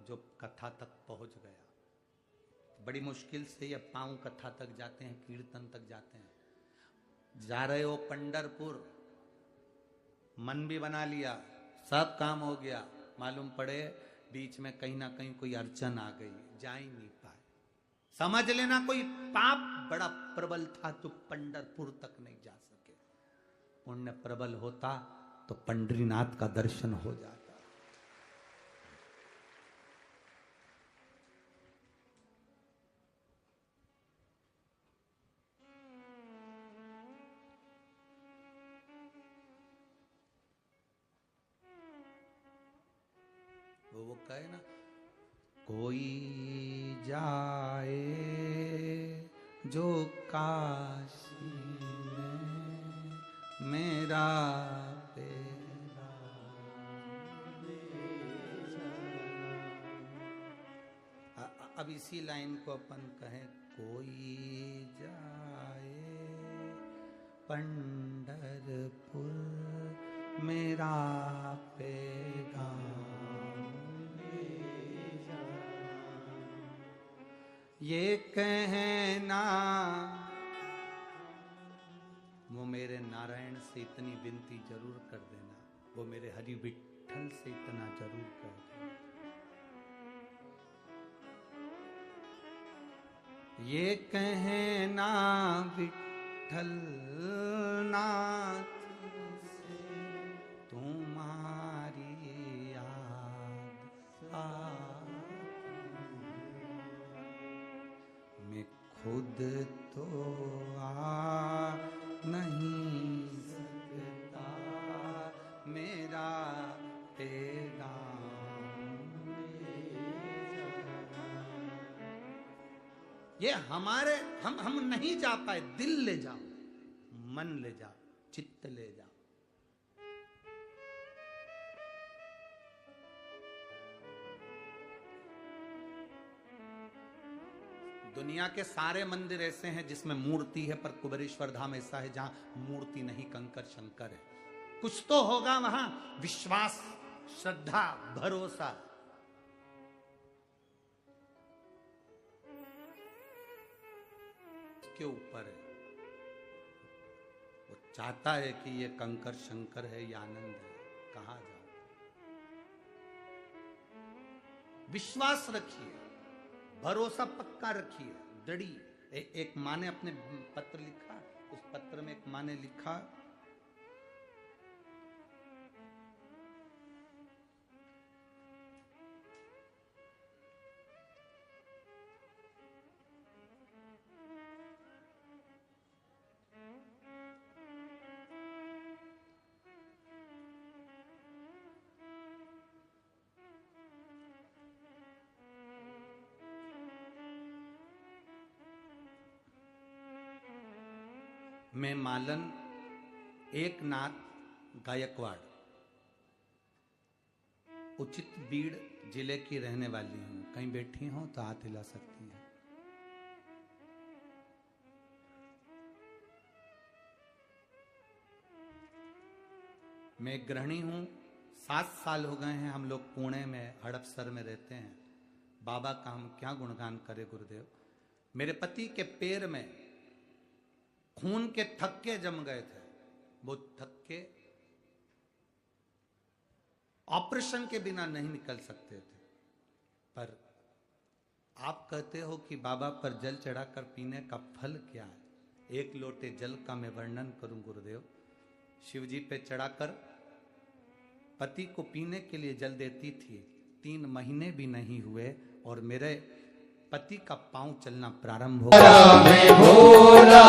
जो कथा तक पहुंच गया। बड़ी मुश्किल से ये पांव कथा तक जाते हैं, कीर्तन तक जाते हैं। जा रहे हो पंढरपुर, मन भी बना लिया, सब काम हो गया, मालूम पड़े बीच में कहीं ना कहीं कोई अड़चन आ गई, जा ही नहीं पाए। समझ लेना कोई पाप बड़ा प्रबल था तो पंढरपुर तक नहीं जा सके। पुण्य प्रबल होता तो पंढरीनाथ का दर्शन हो जाता। वो कहे ना, कोई जाए जो काशी में मेरा पेरा अब इसी लाइन को अपन कहें, कोई जाए पंढरपुर मेरा पैगाम ले जा। ये कहना, वो मेरे नारायण से इतनी विनती जरूर कर देना, वो मेरे हरि विठल से इतना जरूर कर देना। ये कहना विठल नाथ से तुम्हारी याद आती, मैं खुद तो आ नहीं सकता, मेरा पैगाम ले जाना। ये हमारे हम नहीं जा पाए, दिल ले जाओ, मन ले जाओ, चित्त ले जाओ। दुनिया के सारे मंदिर ऐसे हैं जिसमें मूर्ति है, पर कुबेरेश्वर धाम ऐसा है जहां मूर्ति नहीं, कंकर शंकर है। कुछ तो होगा वहां, विश्वास, श्रद्धा, भरोसा। के ऊपर है, वो चाहता है कि ये कंकर शंकर है या आनंद है, कहां जाओ। विश्वास रखिए, भरोसा पक्का रखिए, दृढ़ी। एक माँ ने अपने पत्र लिखा, उस पत्र में एक माँ ने लिखा, मैं मालन एकनाथ गायकवाड़ उचित बीड़ जिले की रहने वाली हूं। कहीं बैठी हो तो हाथ हिला सकती हैं। मैं गृहिणी हूं, 7 साल हो गए हैं। हम लोग पुणे में हड़पसर में रहते हैं। बाबा का हम क्या गुणगान करें गुरुदेव। मेरे पति के पैर में खून के थक्के जम गए थे। वो थक्के ऑपरेशन के बिना नहीं निकल सकते थे, पर आप कहते हो कि बाबा पर जल चढ़ाकर पीने का फल क्या है। 1 लोटे जल का मैं वर्णन करूं गुरुदेव। शिव जी पे चढ़ाकर पति को पीने के लिए जल देती थी। 3 महीने भी नहीं हुए और मेरे पति का पांव चलना प्रारंभ हो गया। भोला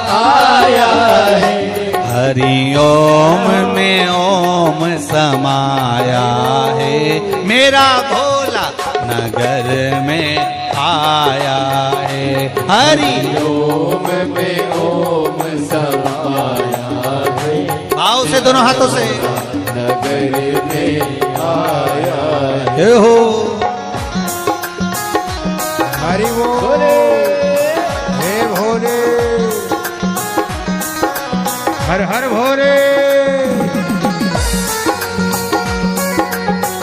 आया है, हरि ओम में ओम समाया है। मेरा भोला नगर में आया है, हरि ओम में ओम समाया है। भाव से दोनों हाथों से नगर में आया है। हो हरि भोले, हे भोले, हर हर भोले।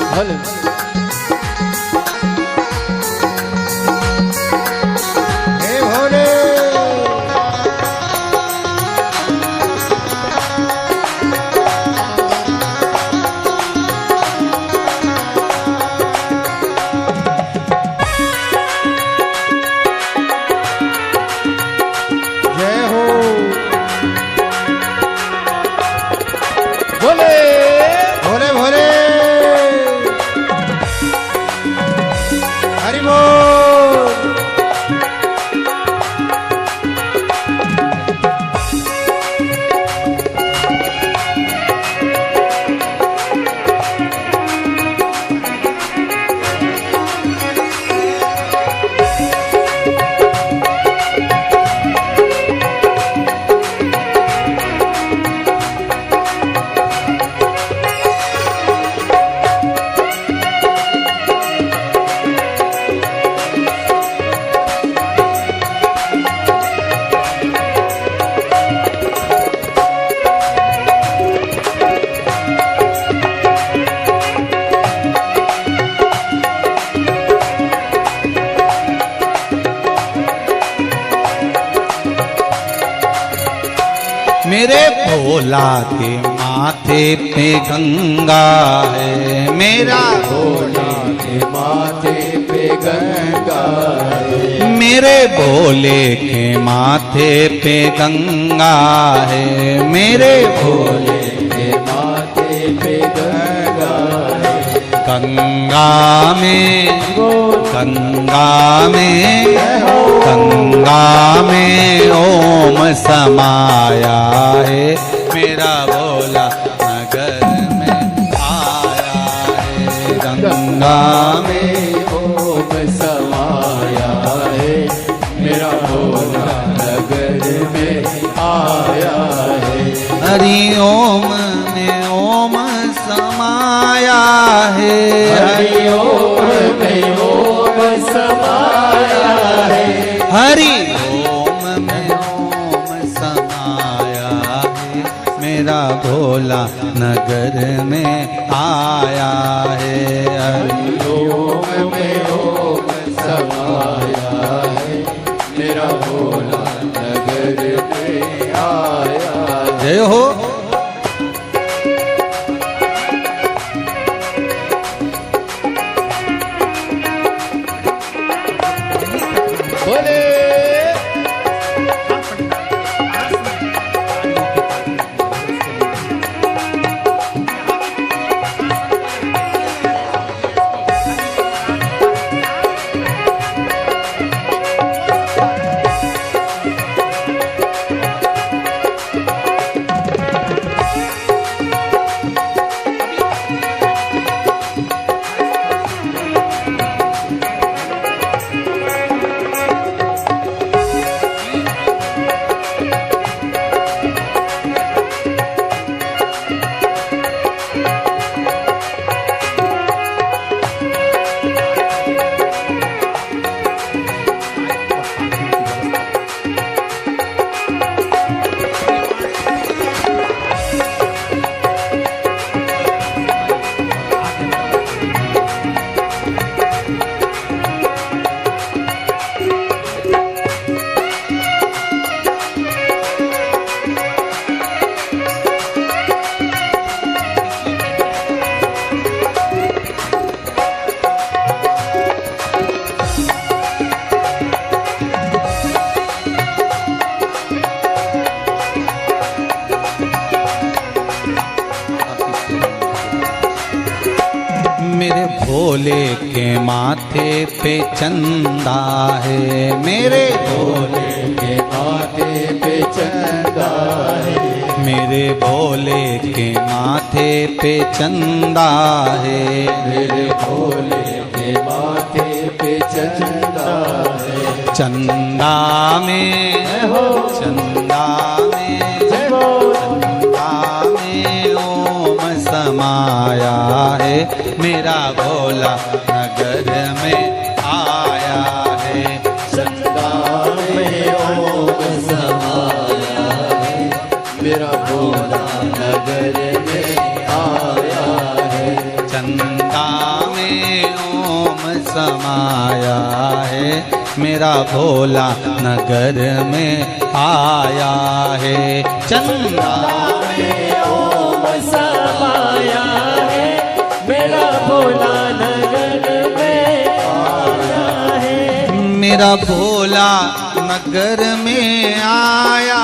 भोले हे भोले। भोला के माथे पे गंगा है, मेरा भोला के माथे पे गंगा है, मेरे भोले के माथे पे गंगा है, मेरे भोले के माथे पे गंगा है। गंगा में गंगा में गंगा में ओम समाया है, मेरा भोला नगर में आया है। गंगा में ओम समाया है, मेरा भोला नगर में आया है। हरि ओम में ओम समाया है, हरि ओम में ओम समाया है, हरि ओम में ओम समाया है, मेरा भोला नगर में आया है। हरि ओम में ओम समाया है, मेरा भोला नगर में आया है। जय हो। बोले मेरे भोले के माथे पे चंदा है, मेरे भोले के माथे पे चंदा है, मेरे भोले के माथे पे चंदा है, मेरे भोले के माथे पे चंदा है। चंदा में हो चंदा में जय हो चंदा में ओम समाया है, मेरा भोला नगर में आया है। चंदा में ओम समाया है, मेरा भोला नगर में आया है। चंदा में ओम समाया है, मेरा भोला नगर में आया है। चंदा में ओम समाया है, मेरा भोला नगर में आया है। मेरा भोला नगर में आया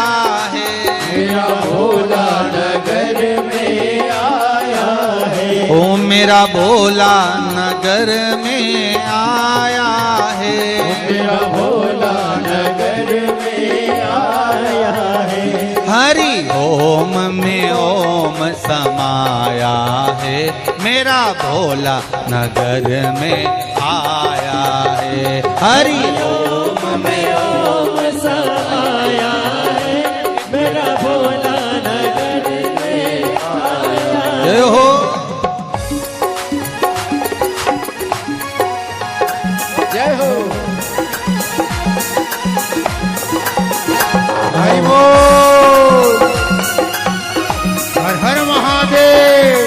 है, मेरा भोला नगर में आया है। ओ मेरा भोला नगर में आया है। मेरा भोला नगर में आया है। हरि ओम में ओम समाया है, मेरा भोला नगर में आया है। हरि ओम में ओम समाया है, मेरा भोला नगर में आया है। जय हो। जय हो भाई बोल। हर हर महादेव।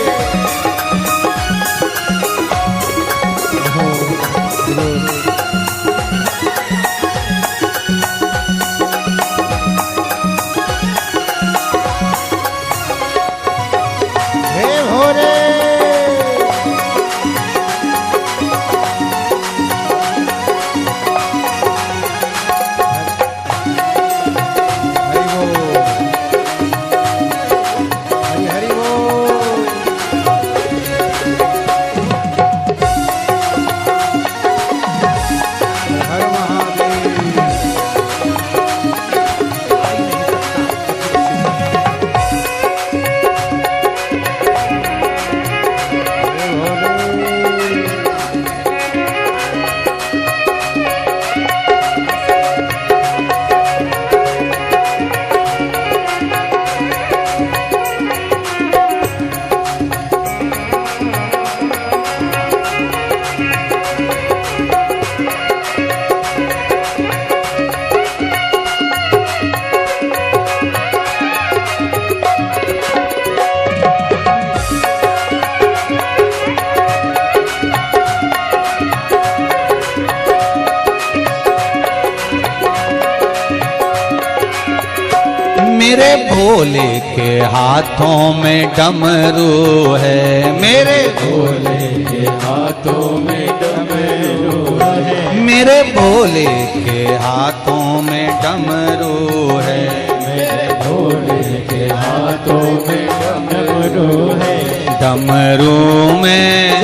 मेरे भोले के हाथों में डमरू है, मेरे भोले के हाथों में डमरू है, मेरे भोले के हाथों में डमरू है, मेरे भोले के हाथों में डमरू है। डमरू में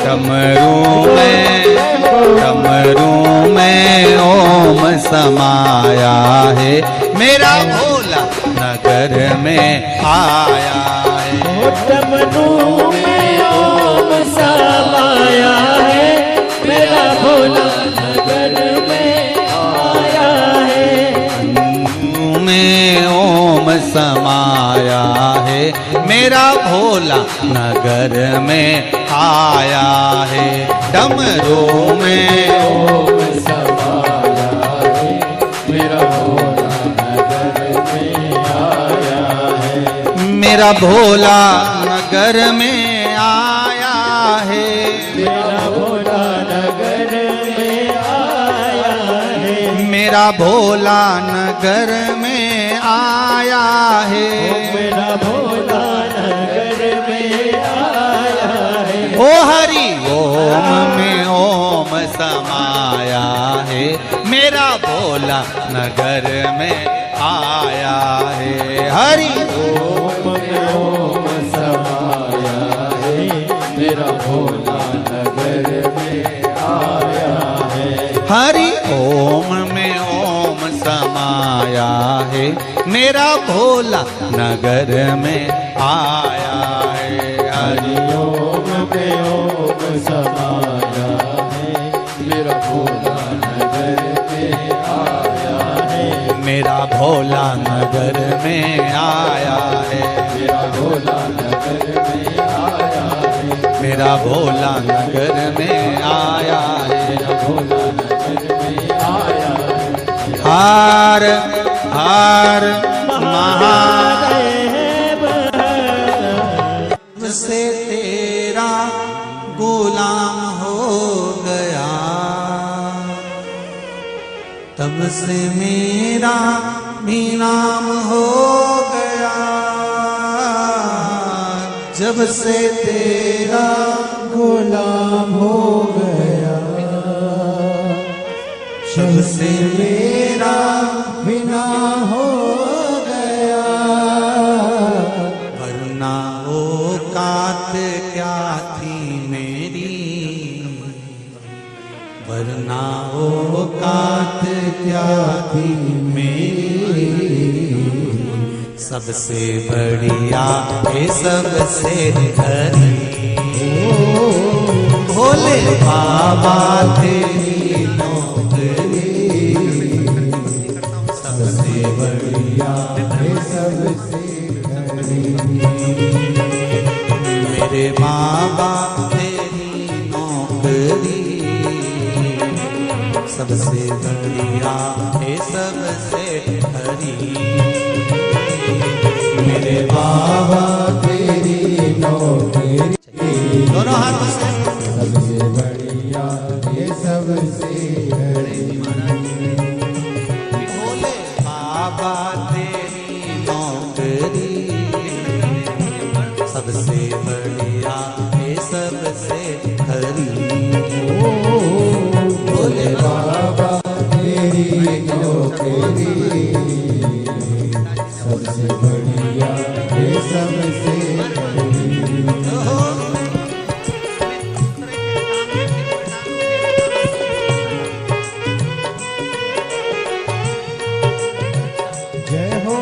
डमरू में डमरू में ओम समाया है, मेरा भोला नगर में आया है। डमरू में ओम समाया है, मेरा भोला नगर में आया है। में ओम समाया है, मेरा भोला नगर में आया है। डमरू में ओम समाया है, मेरा भोला नगर में आया है। मेरा भोला नगर में आया है, मेरा भोला नगर में आया है, मेरा भोला नगर में आया है। मेरा भोला नगर में आया है। ओ हरि ओम में ओम समाया है, मेरा भोला नगर में आया है। हरि ओम में ओम समाया है, मेरा भोला नगर में आया है। हरि ओम में ओम समाया है, मेरा भोला नगर में आया है। हरि ओम में ओम समाया है, मेरा भोला नगर में आया है। मेरा भोला नगर में आया है, मेरा भोला नगर में आया है। मेरा भोला नगर में आया है। मेरा भोला नगर में आया है। हार हार महादेव से तेरा गुलाम हो गया, तब से मेरा भी नाम हो गया। जब से तेरा गुलाम हो गया, जब से मेरा बिना हो गया। वरना औकात क्या थी मेरी, वरना औकात क्या थी मेरी। सबसे बढ़िया है सबसे हरी, भोले बाबा तेरी नौकरी। सबसे बढ़िया ये सबसे मेरे बाबा तेरी नौकरी। सबसे बढ़िया है सबसे हरी, मेरे बाबा तेरी नौकरी। दोनों हाथों से सबसे बढ़िया ये सबसे भोले बाबा तेरी नौकरी। सबसे बढ़िया है सबसे हरी, भोले बाबा तेरी नौकरी। सबसे बढ़िया ये सबसे जय हो।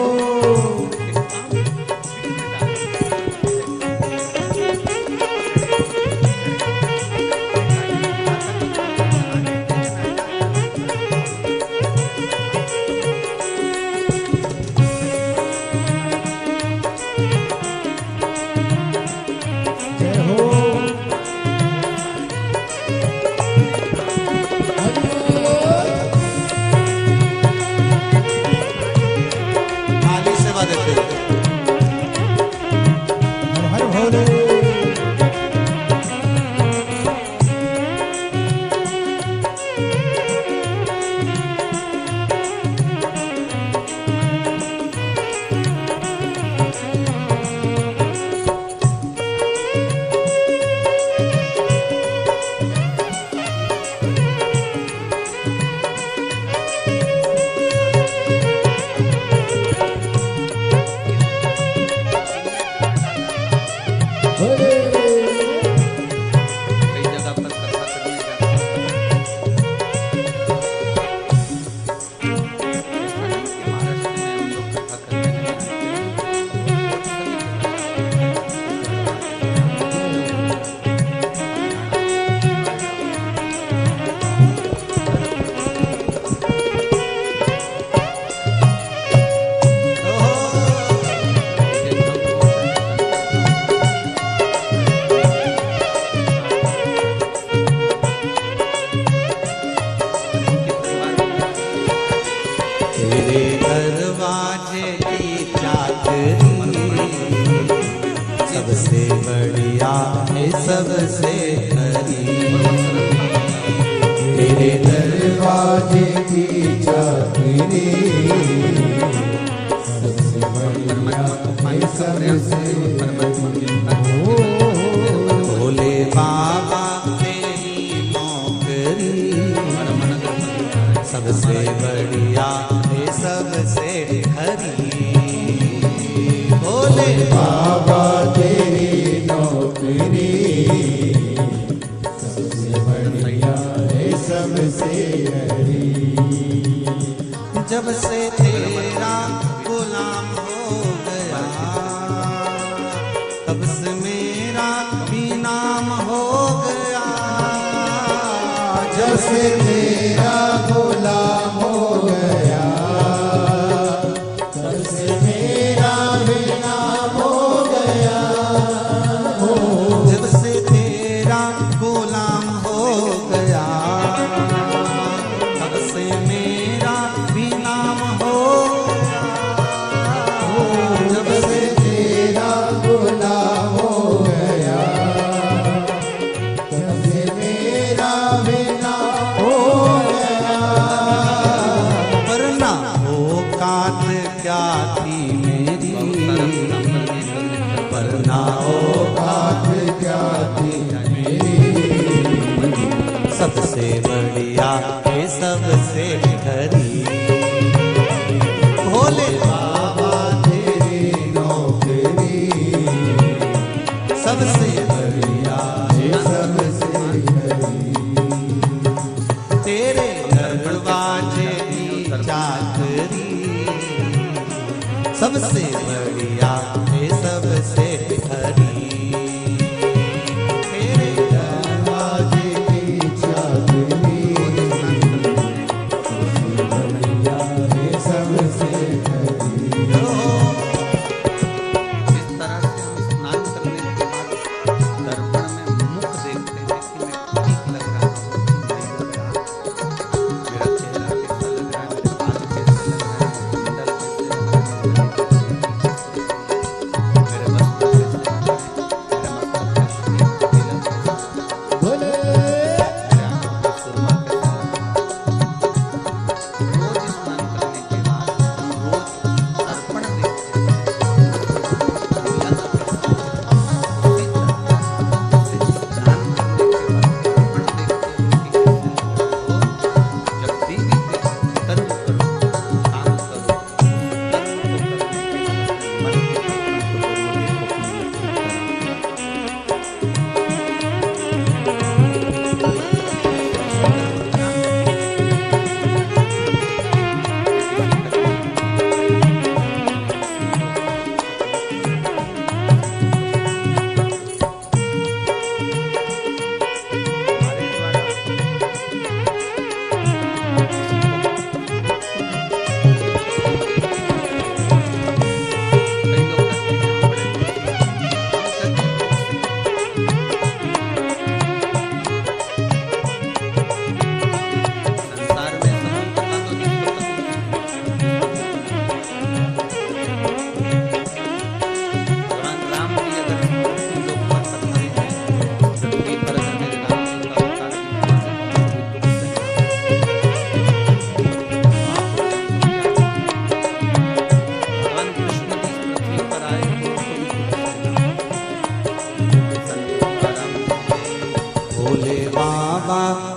सबसे खरी। तेरे दरवाजे की चाकरी सबसे बढ़िया है सबसे। भोले बाबा तेरी नौकरी सबसे बढ़िया है सबसे खरी। भोले बाबा तेरी नौकरी सबसे बढ़िया है सबसे हरी। जब से तेरा गुलाम हो गया तब से मेरा भी नाम हो गया। जब से तेरा गुलाम हो गया तब से मेरा भी नाम हो गया। जब से तेरा गुलाम हो गया तब से मेरा भी नाम हो गया। जब से तेरा गुलाम हो गया तब से मेरा भी नाम हो गया। वरना औकात क्या थी मेरी, वरना औकात क्या थी मेरी। सबसे बढ़िया है सबसे खरी। भोले बाबा तेरी नौकरी सबसे बढ़िया है सबसे हरी। तेरे दरवाजे की चाकरी सबसे बढ़िया है सबसे खरी। तेरे दरवाजे की चाकरी सबसे बढ़िया है सबसे हरी। इस तरह से हम स्नान करने के बाद दर्पण में मुख देखते हैं कि मैं ठीक लग रहा हूँ कि नहीं लग रहा, मेरा चेहरा कैसा लग रहा है, मेरे बाल कैसे लग रहे हैं, कुंडल कैसे लग रहा है, मेरे वस्त्र कैसे लग रहे हैं, मेरे मस्तक का श्री तिलक कैसा लग रहा है, बोले मेरे आंखों का सुरमा कैसा लग रहा है। रोज स्नान करने के बाद हम रोज दर्पण देखते हैं।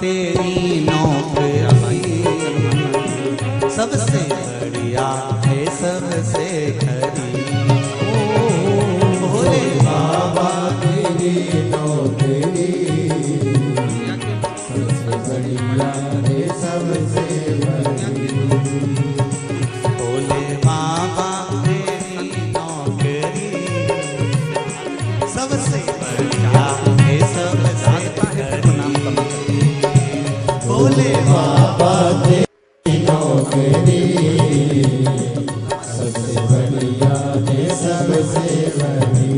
तेरी नौकरी सबसे बढ़िया है सबसे खरी। भोले बाबा तेरी नौकरी सबसे बढ़िया है सबसे हरी। भोले बाबा तेरी नौकरी सबसे बढ़िया है सबसे खरी। भोले बाबा तेरी नौकरी सबसे बढ़िया है सबसे हरी।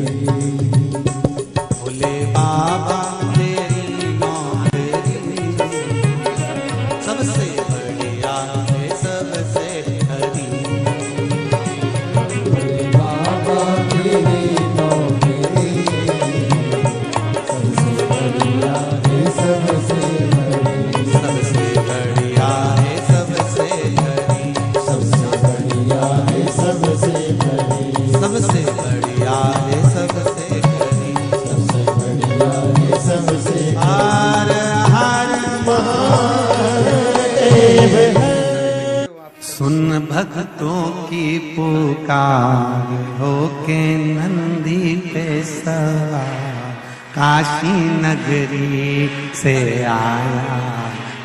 भोले बाबा तेरी नौकरी सबसे बढ़िया है सबसे हरी। भोले बाबा तेरी नौकरी सबसे सबसे हर हर महादेव है। सुन भक्तों की पुकार हो के नंदी पे सवार काशी नगरी से आया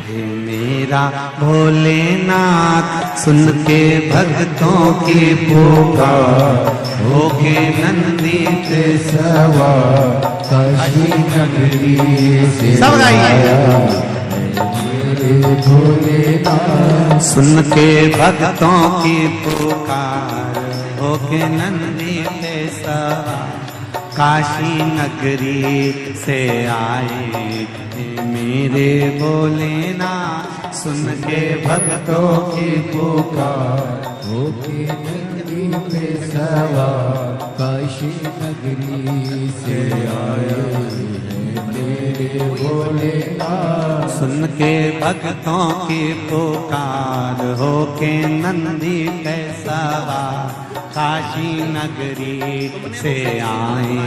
हे मेरा भोलेनाथ। सुन के भक्तों की पुकार हो के नंदी पे सवार काशी नगरी से सब गाइए। भोलेनाथ सुन के भक्तों की पुकार हो के नंदी पे सवार काशी नगरी से आए हे मेरे भोलेनाथ। सुन के भक्तों की पुकार होके नगरी पे सवार काशी नगरी से आए मेरे भोलेनाथ। सुन के भक्तों की पुकार हो के नंदी पे सवार काशी नगरी से आए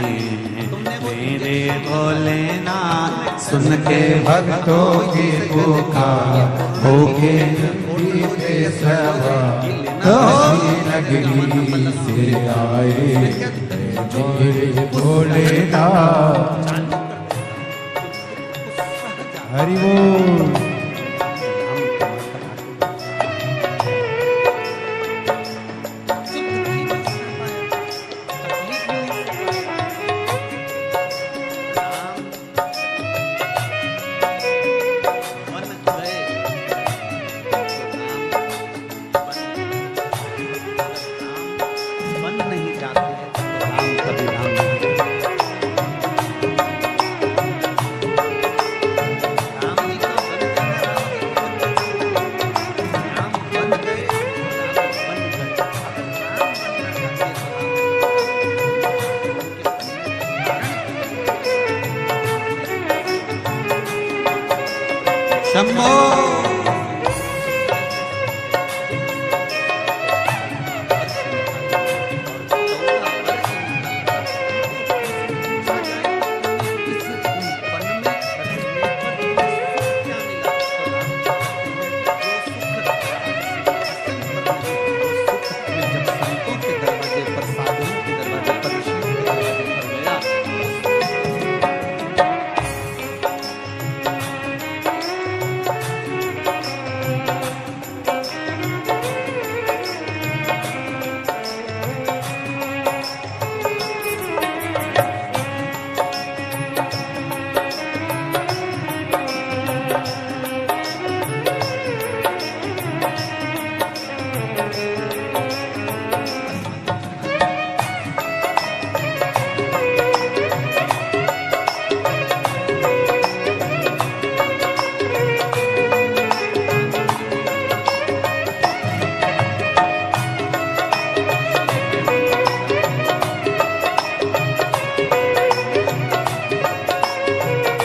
मेरे भोलेनाथ। सुन के भक्तों की पुकार हो के नगरी पे सवार काशी नगरी से आए मेरे भोलेनाथ। हरि बोल। शंभो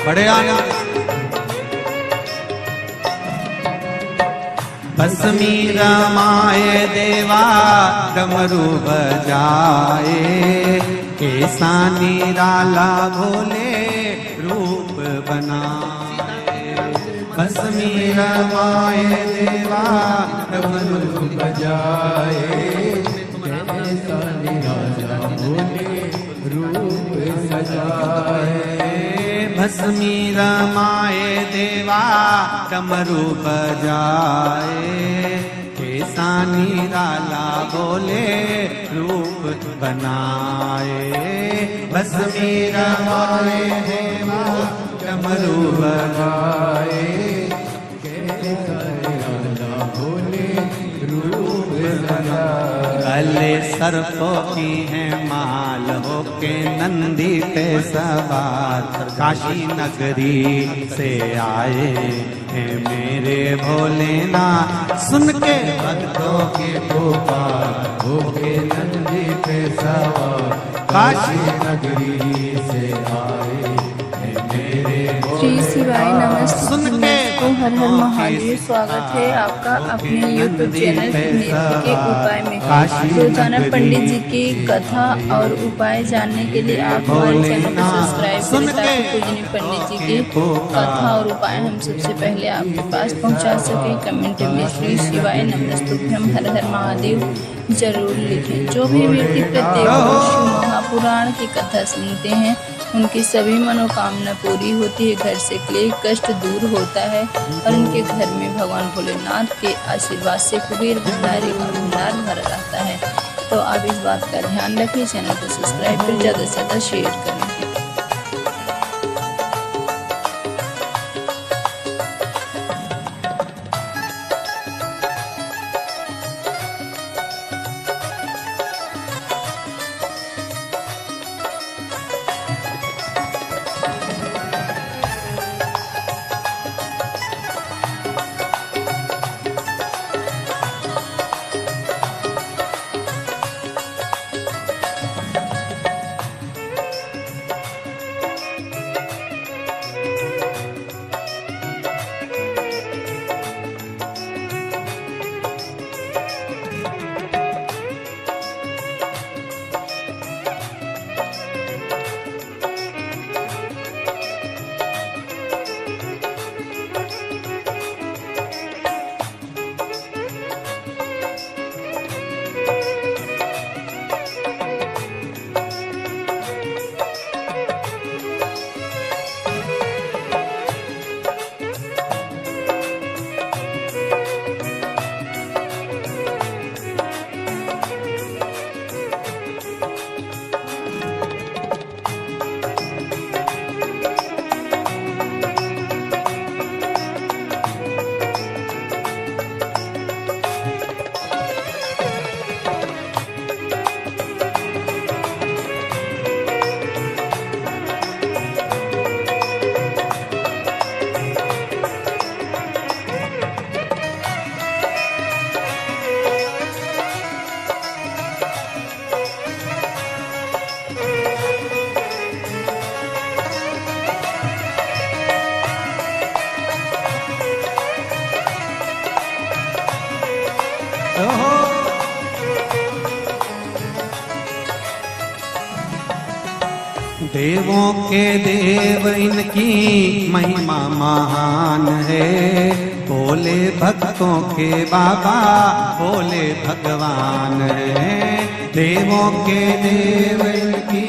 बड़े आनंद भस्मी रमाए देवा डमरू बजाए कैसा निराला भोले रूप बनाए। भस्मी रमाए देवा डमरू बजाए कैसा निराला भोले रूप सजाए। भस्मी रमाए देवा डमरू बजाए कैसा निराला बोले रूप बनाए। भस्मी रमाए देवा डमरू बजाए कैसा निराला भोले रूप सजाए। गले सर्पों की है माल होके नंदी पे सवार काशी नगरी से आए हैं मेरे भोलेनाथ। सुन के भक्तों की पुकार होके नंदी पे सवार काशी नगरी से आए हैं मेरे श्री शिवाय नमस्ते। सुन के नमस्ते, हर हर महादेव। स्वागत है आपका अपने YouTube चैनल नेत्र के उपाय में। रोजाना पंडित जी की कथा और उपाय जानने के लिए आप हमारे चैनल को सब्सक्राइब करें ताकि पूजनीय पंडित जी की कथा और उपाय हम सबसे पहले आपके पास पहुंचा सके। कमेंट में श्री शिवाय नमस्तुभ्यम हर हर महादेव जरूर लिखें। जो भी व्यक्ति प्रत्येक शिव महापुराण की कथा सुनते हैं उनकी सभी मनोकामना पूरी होती है, घर से क्लेश कष्ट दूर होता है और उनके घर में भगवान भोलेनाथ के आशीर्वाद से कुबेर भंडारी का भंडार भरा रहता है। तो आप इस बात का ध्यान रखें, चैनल को सब्सक्राइब कर ज़्यादा से ज़्यादा शेयर करें। देवों के देव इनकी महिमा महान है, भोले भक्तों के बाबा भोले भगवान है। देवों के देव इनकी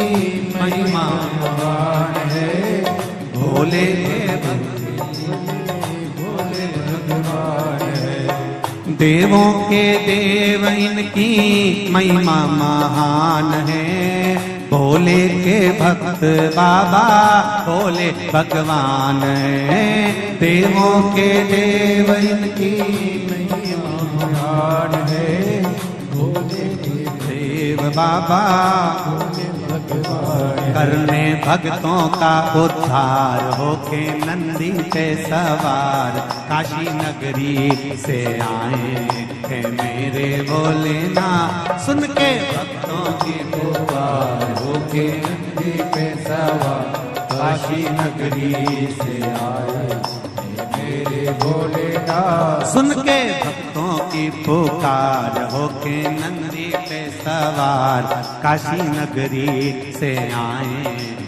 महिमा महान है, भोले भोले भगवान है। देवों के देव इनकी महिमा महान है, भोले के भक्त बाबा भोले भगवान है। देवों के देव इनकी महिमा महान है, भोले के देव बाबा भोले भगवान। करने भक्तों का उद्धार होके नंदी पे सवार काशी नगरी से आए हैं मेरे भोलेनाथ। सुन के भक्तों की पुकार होके नंदी पे सवार काशी नगरी से आए हैं मेरे भोलेनाथ। सुन के भक्तों की पुकार होके नंदी पे सवार काशी नगरी से आए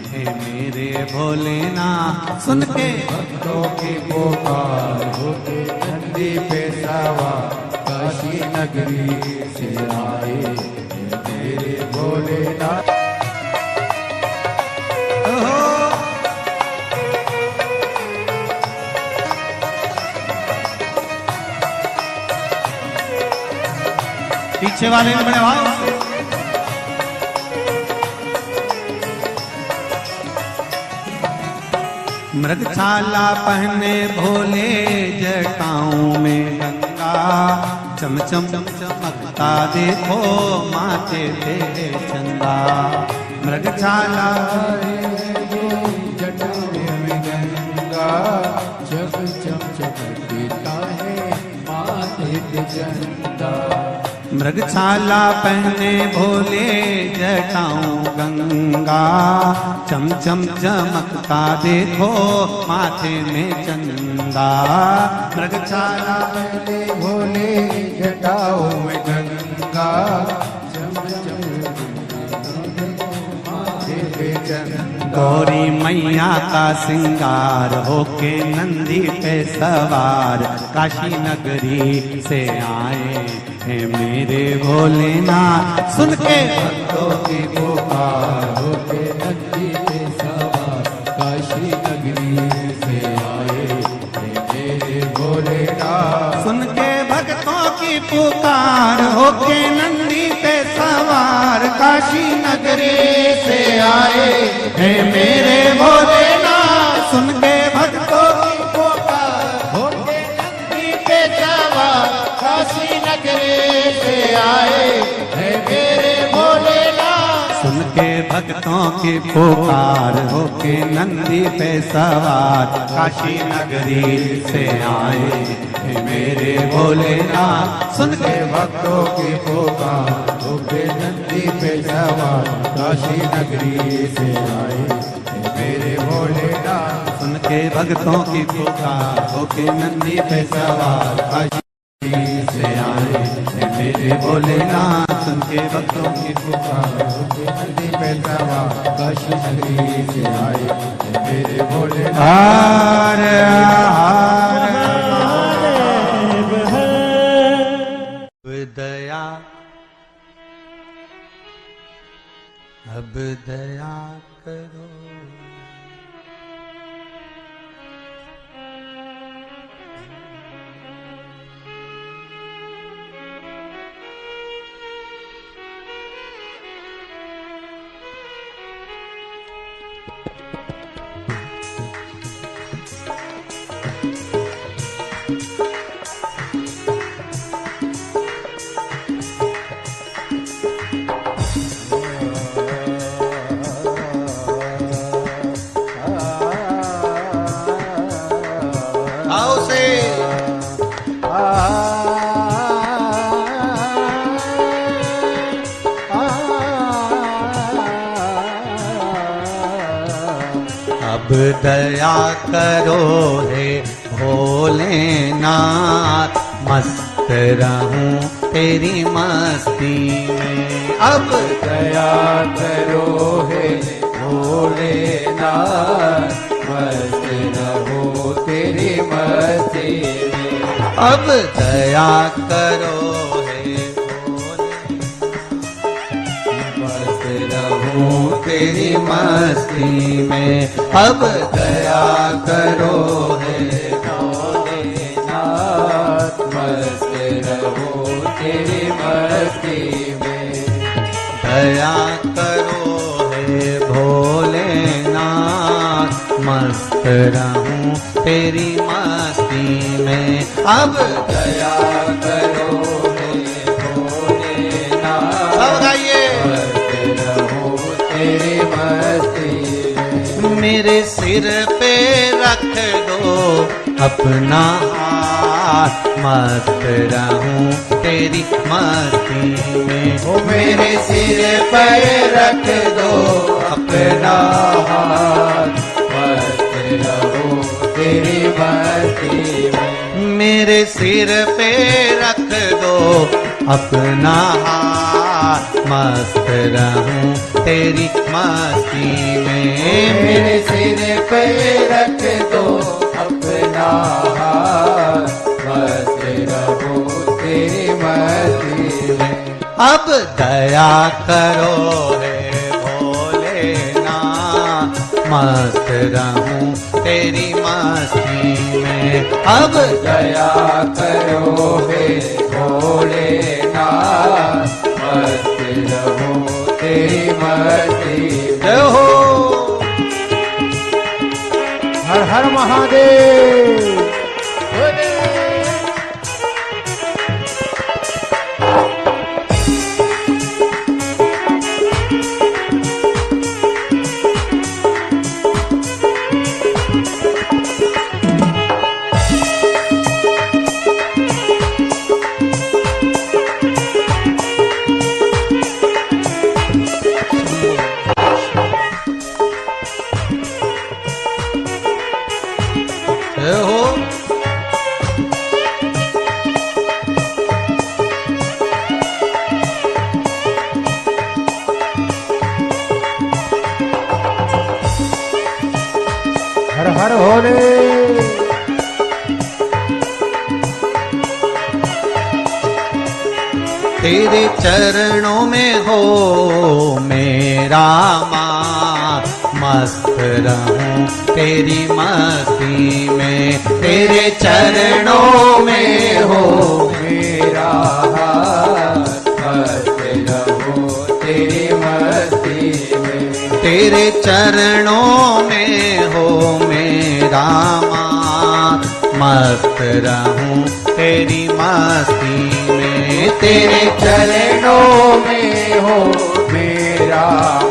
हैं मेरे भोलेनाथ। सुन के भक्तों की पुकार होके नंदी पे सवार काशी नगरी से आए हैं मेरे भोलेनाथ। पीछे वाले में बड़े भाव से मृगछाला पहने भोले जटाओं में गंगा चम चम चमकता देखो माथे पे चंदा। मृगछाला जटाओं में गंगा जब चम चमकता है माथे पे चंदा। मृगछाला पहने भोले जटाऊं गंगा, चम चम चमकता देखो माथे में चंदा। मृगछाला पहले भोले जटाओं में गंगा, गौरी मैया का सिंगार होके नंदी पे सवार, काशी नगरी से आए हैं मेरे भोलेनाथ। सुन के भक्तों की पुकार होके नंदी पे सवार, काशी नगरी से आए हैं मेरे भोलेनाथ। सुन के भक्तों की पुकार होके नंदी पे सवार, काशी नगरी से आए हैं मेरे भोलेनाथ। सुन के भक्तों की पुकार होके नंदी पे सवार, काशी नगरी से आए हैं मेरे भोलेनाथ। सुन के भक्तों की पुकार होके नंदी पे सवार, काशी नगरी से आए हैं मेरे भोलेनाथ। सुन के भक्तों की पुकार होके नंदी पे सवार, काशी नगरी से आए हैं मेरे भोलेनाथ। सुन के भक्तों की पुकार होके नंदी पे सवार, काशी से आए हैं मेरे भोलेनाथ। सुन के भक्तों की पुकार होके नंदी पे सवार, काशी नगरी से आए हैं मेरे भोलेनाथ। हार हार दया, अब दया करो। अब दया करो हे भोलेनाथ, मस्त रहूं तेरी मस्ती में। अब दया करो हे भोलेनाथ, मस्त रहो तेरी मस्ती में। अब दया करो हे मस्त रहूं तेरी मस्ती में। अब दया करो हे भोलेनाथ, मस्त रहो तेरी मस्ती में। दया करो हे भोलेनाथ, मस्त रहूं तेरी मस्ती में। अब दया करो हे भोलेनाथ, सब गाइए। मस्त रहो तेरी मस्ती में। मेरे सिर पे रख दो अपना हाथ, मस्त रहूं तेरी मस्ती में। ओ मेरे सिर पर रख दो अपना हाथ, मस्त रहो तेरी मस्ती में। मेरे सिर पे रख दो अपना हाथ, मस्त रहूं तेरी मस्ती में। मेरे सिर पे रख दो अपना हाथ, मस्त रहो तेरी मस्ती में। अब दया करो हे भोलेनाथ, मस्त रहूं तेरी मस्ती में। अब दया करो हे भोलेनाथ, मस्त रहो तेरी मस्ती में। जय हो। हर हर महादेव। जय हो। हर हर भोले। तेरे चरणों में हो मेरा माँ, मस्त रहूं तेरी मस्ती में। तेरे चरणों में हो मेरा हाथ, मस्त रहो तेरी मस्ती में। तेरे चरणों में हो मेरा माँ, मस्त रहूं तेरी मस्ती में। तेरे चरणों में हो मेरा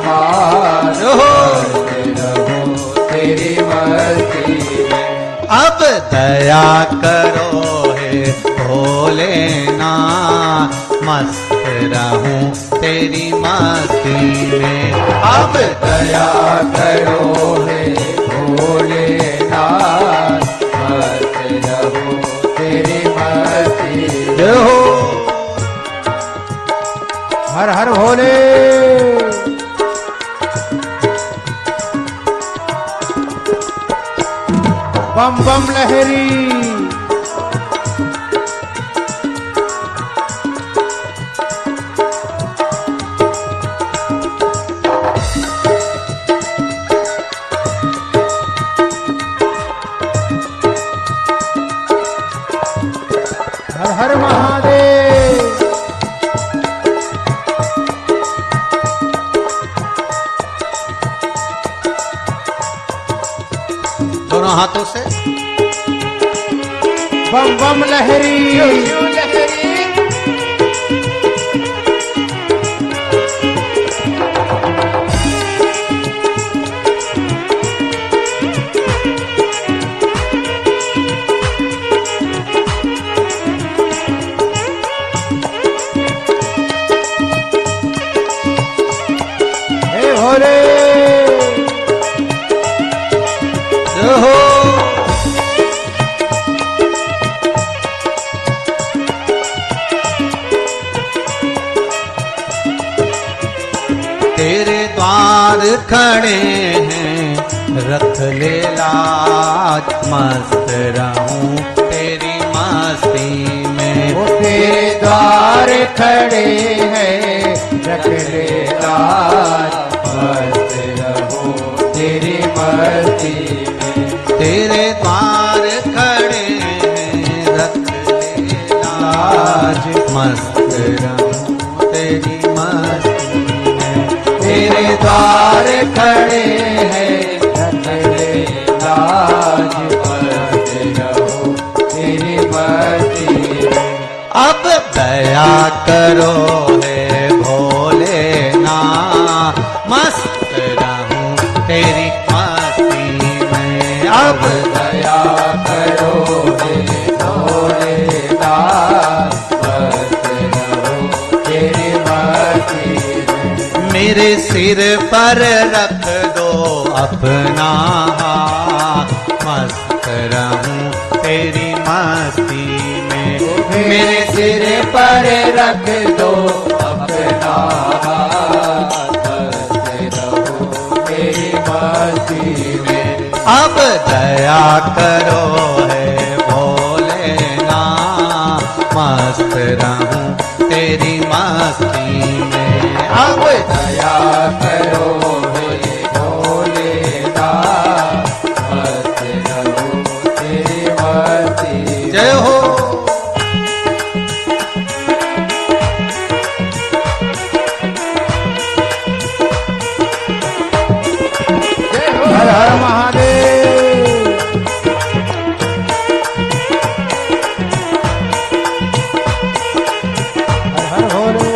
हाथ, मस्त रहो तेरी मस्ती में। अब दया करो हे भोलेनाथ, मस्त रहूं तेरी मस्ती में। अब दया करो हे भोलेनाथ, मस्त रहो तेरी मस्ती में। हो। हर हर भोले। बम बम लहरी। हर हर महादेव। दोनों हाथों से बम बम लहरी। हे भोले। जय हो। तेरे द्वार खड़े हैं रख ले लाज, मस्त रहूं तेरी मस्ती में। वो तेरे द्वार खड़े हैं रख ले लाज, मस्त रहो तेरी मस्ती में। तेरे द्वार खड़े हैं रख ले लाज, मस्त रहूं तेरी मस्ती में। तेरे द्वार खड़े हैं रख ले लाज, मस्त रहो तेरी मस्ती में। अब दया करो हे भोलेनाथ, मस्त रहूं तेरी मस्ती में। अब दया करो हे भोलेनाथ, मस्त रहो तेरी मस्ती में। मेरे सिर पर रख दो अपना हाथ, मस्त रहूं तेरी मस्ती में। मेरे सिर पर रख दो अपना हाथ, मस्त रहो तेरी मस्ती में। अब दया करो हे भोलेनाथ, मस्त रहूं तेरी मस्ती में। अब दया करो हे भोलेनाथ, मस्त रहो तेरी मस्ती। जय हो। हर हर महादेव। हर हर भोले।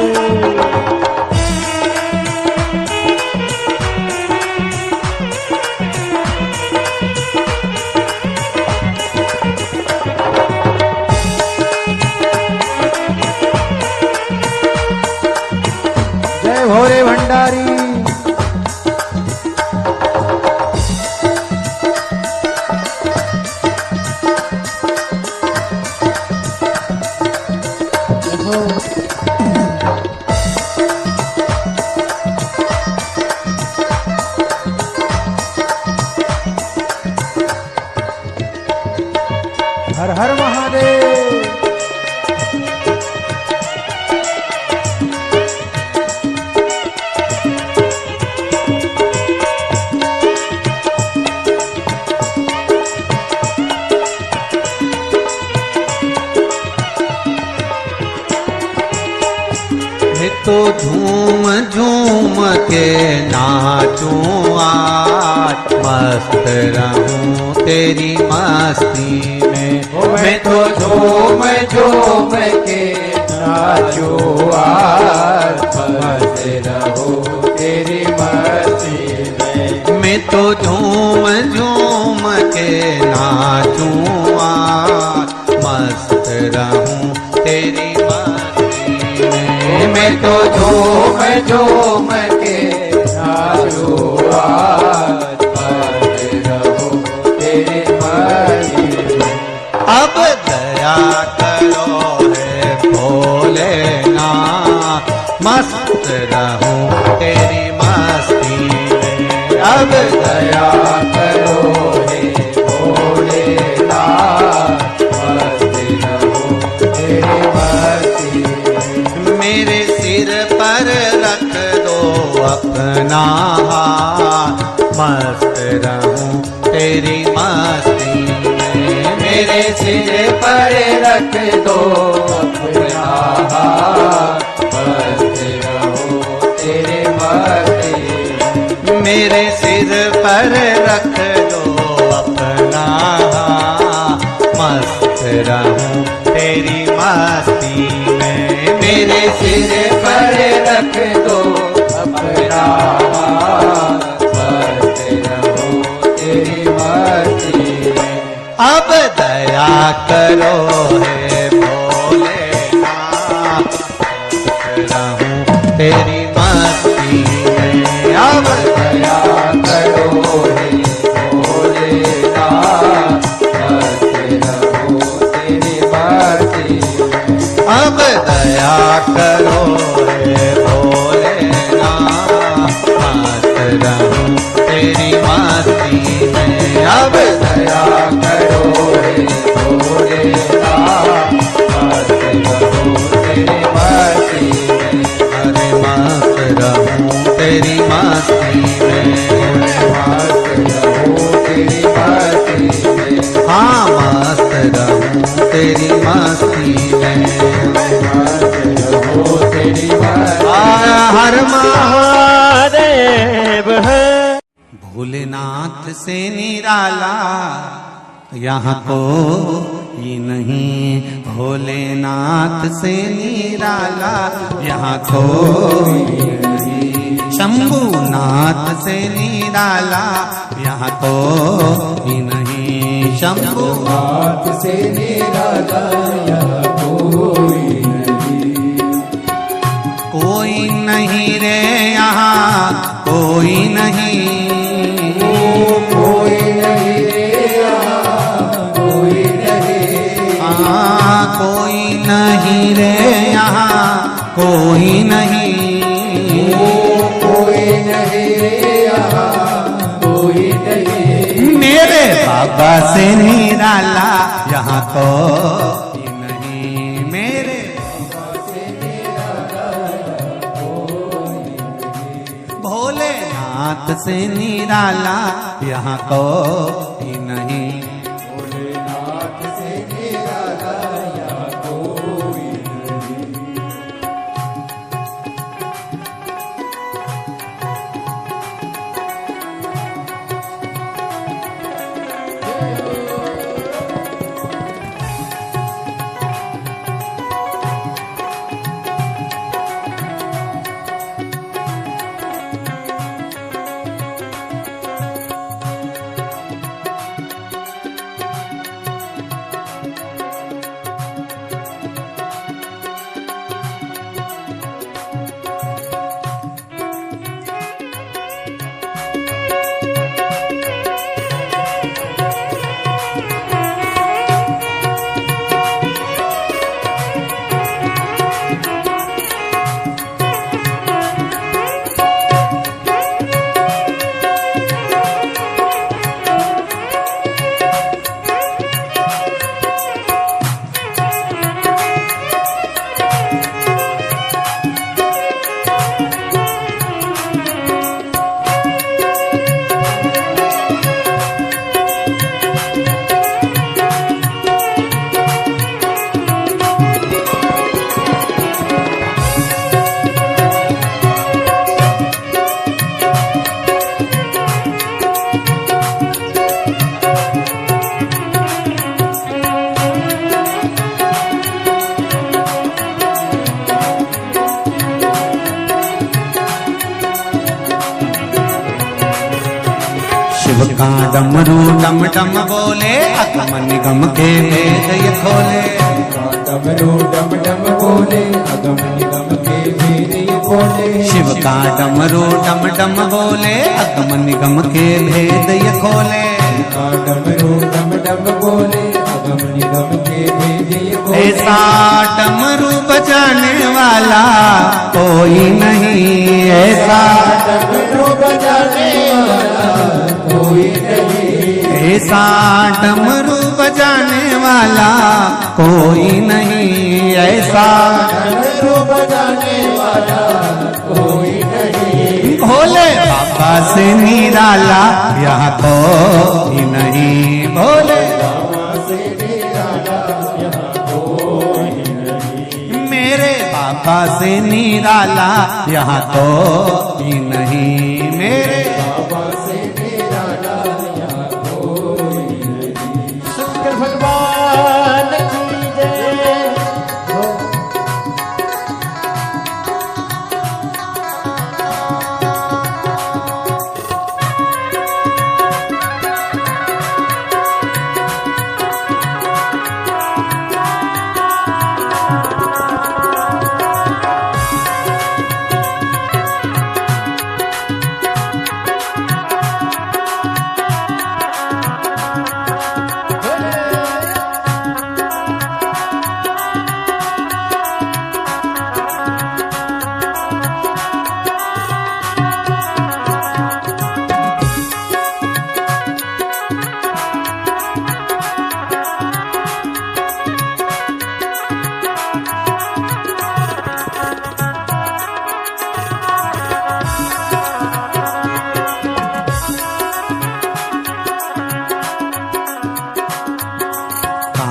हर हर महादेव। तो झूम झूम के नाचूं आज, मस्त रहूं तेरी मस्ती में। मैं तो झूम झूम के नाचूं आज, मस्त रहूं तेरी मस्ती में। मैं तो झूम झूम के नाचूं आज, मस्त रहूं तेरी मैं तो झूम झूम के नाचूं आज, मस्त रहूं तेरी मस्ती में। अब दया करो है भोलेनाथ, मस्त रहूं तेरी मस्ती में। अब दया करो हे भोलेनाथ, मस्त रहूं तेरी मस्ती में। मेरे सिर पर रख दो अपना हाथ, मस्त रहूं तेरी मस्ती में। मेरे सिर पर रख दो अपना हाथ, मस्त रहूं तेरी मस्ती में। मेरे सिर पर रख दो अपना हाथ, मस्त रहूं तेरी मस्ती में। मेरे सिर पर रख दो अपना हाथ, मस्त रहूं तेरी मस्ती में। अब दया करो हे भोलेनाथ, मस्त रहूं तेरी मस्ती में। अब दया करो हे भोलेनाथ, मस्त रहूं तेरी मस्ती में। अब दया करो हे भोलेनाथ, मस्त रहूं तेरी मस्ती में। अब दया करो हे भोलेनाथ, मस्त रहूं तेरी मस्ती में। अरे मस्त रहूं तेरी मस्ती में। मस्त रहूं तेरी मस्ती में। हाँ मस्त रहूं तेरी मस्ती में। मस्त रहूं तेरी मस्ती में। हर महादेव है। भोलेनाथ से निराला यहाँ कोई नहीं, भोलेनाथ से निराला यहाँ कोई नहीं। शंभुनाथ से निराला यहाँ कोई नहीं। शंभुनाथ से निराला यहाँ कोई नहीं। कोई नहीं रे यहाँ कोई नहीं। कोई नहीं रे यहाँ कोई नहीं। कोई नहीं रे यहाँ कोई नहीं। कोई नहीं रे यहाँ कोई नहीं। मेरे बाबा से निराला यहाँ कोई नहीं। मेरे बाबा से निराला यहाँ कोई नहीं। भोलेनाथ से निराला यहाँ कोई नहीं। भोलेनाथ से निराला यहाँ कोई नहीं। डमरू डम डम बोले अगम निगम के भेद ये खोले। डमरू डम डम बोले अगम निगम के भेद ये खोले। शिव का डमरू डम डम बोले अगम निगम के भेद ये खोले। डमरू डम डम बोले अगम निगम के भेद ये खोले। ऐसा डमरू बजाने वाला कोई नहीं, ऐसा डमरू बजाने वाला कोई नहीं। ऐसा डमरू बजाने वाला कोई नहीं, ऐसा डमरू बजाने वाला कोई नहीं। भोले बाबा से निराला यहाँ कोई नहीं, भोले बाबा से निराला यहाँ कोई नहीं। मेरे बाबा से निराला यहाँ कोई नहीं, मेरे बाबा से निराला यहाँ कोई नहीं। शंकर भगवान की जय हो।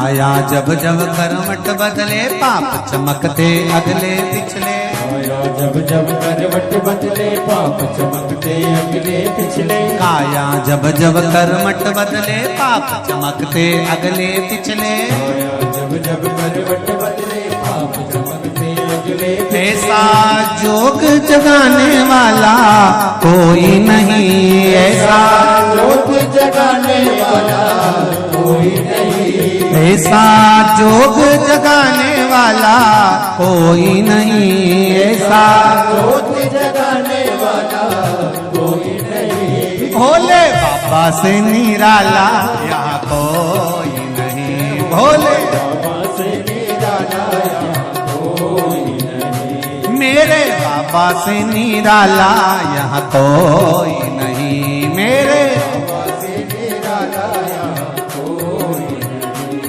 आया जब जब करवट बदले पाप चमकते अगले पिछले। आया जब जब करवट बदले पाप चमकते अगले पिछले। आया जब जब करवट बदले पाप चमकते अगले पिछले। आया जब जब करवट बदले पाप चमकते अगले पिछले। ऐसा जोग जगाने वाला कोई नहीं, ऐसा जोग जगाने वाला कोई नहीं। ऐसा जोग जगाने वाला कोई नहीं, ऐसा जोग जगाने वाला कोई नहीं। भोले बाबा से निराला यहाँ कोई नहीं, भोले बाबा से निराला यहाँ कोई नहीं। मेरे बाबा से निराला यहाँ कोई नहीं, मेरे बाबा से निराला यहाँ कोई नहीं।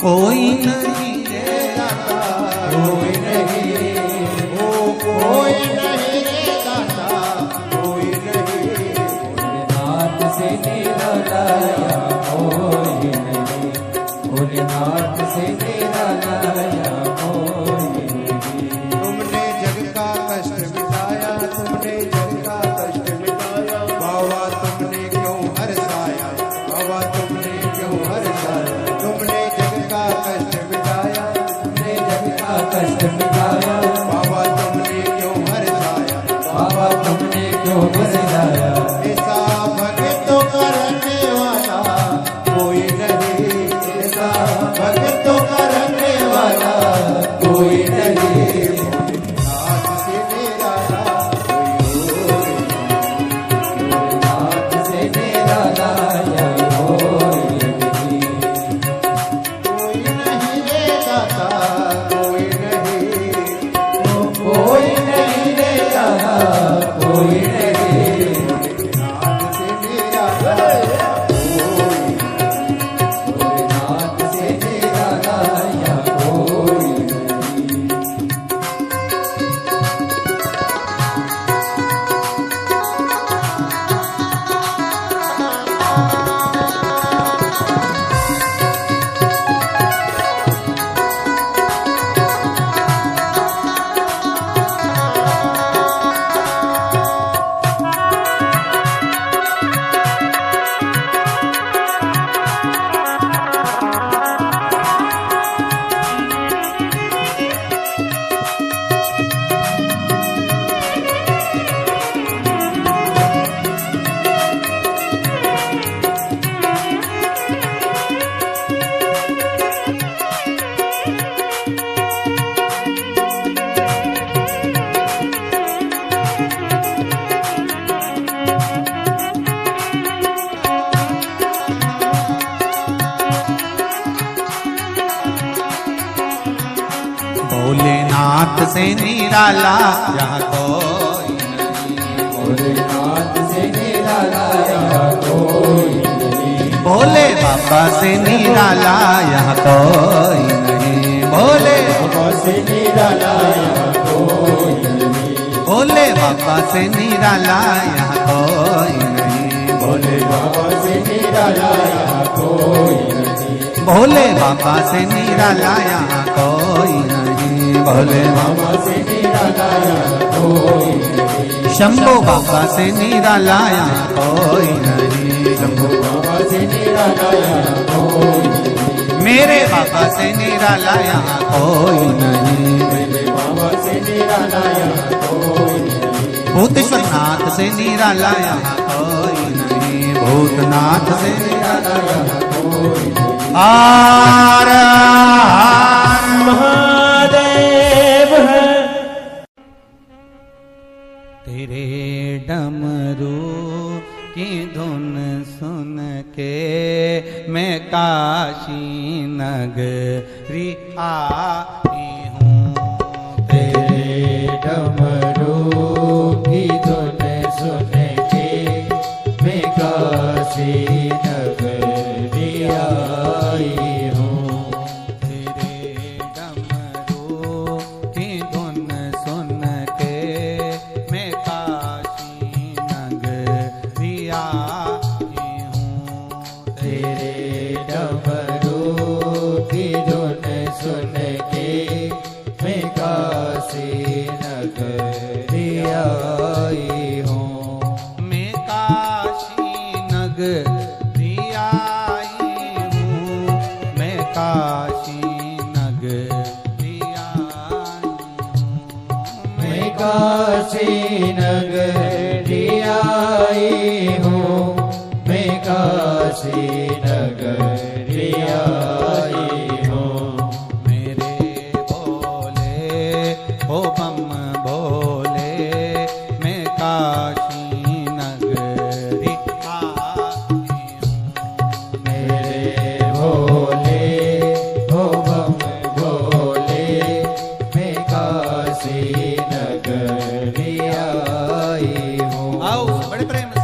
कोई नहीं रे दाता कोई नहीं। ओ कोई नहीं रे दाता कोई नहीं। भोलेनाथ से निराला यहाँ कोई नहीं। भोलेनाथ से निराला यहाँ कोई नहीं। तुमने जग का कष्ट मिटाया, तुमने जग का कष्ट मिटाया। बाबा तुमने क्यों हर्षाया, बाबा तुमने क्यों हर्षाया। तुमने जग का कष्ट मिटाया, तुमने जग का कष्ट मिटाया। बाबा तुमने क्यों हर्षाया, बाबा तुमने क्यों हर्षाया। ऐसा भक्तों का रखने वाला कोई नहीं। ऐसा भक्तों का रखने वाला कोई नहीं। नाथ से निराला कोई और नहीं। भोलेनाथ से निराला यहाँ कोई नहीं, भोलेनाथ से निराला यहाँ कोई नहीं, भोले बाबा से निराला यहाँ कोई नहीं, भोले बाबा से निराला यहाँ कोई नहीं, भोले बाबा से निराला यहाँ कोई नहीं, भोले बाबा से निराला यहाँ कोई नहीं, भोले बाबा से निराला यहाँ कोई नहीं, भोले बाबा से निराला यहाँ कोई नहीं, शंभो बाबा से निराला यहाँ कोई नहीं, शंभू बाबा से निराला यहाँ कोई नहीं, मेरे बाबा से निराला यहाँ कोई नहीं, मेरे बाबा से निराला यहाँ कोई नहीं, भूतेश्वर नाथ से निराला यहाँ कोई नहीं, भूतनाथ से निराला यहाँ कोई नहीं, आर महादेव है। तेरे डमरू की धुन सुन के मैं काशी नगरी आई हूँ, तेरे डमरू की धुन सुन के मैं काशी नगरी आई हूँ, तेरे डमरू की धुन सुन के मैं काशी नगरी आई हूँ, तेरे डमरू की धुन सुन के मैं काशी नगरी आई हूँ, मैं काशी नगरी आई हूँ, मैं काशी नगरी आई हूँ, मैं काशी नगरी आई हूँ, मैं काशी नगरी आई हूँ, मेरे भोले ओ बम भोले मैं काशी नगरी आई हूँ, मेरे भोले हो बम भोले मैं काशी नगरी आई हूँ। आओ बड़े प्रेम से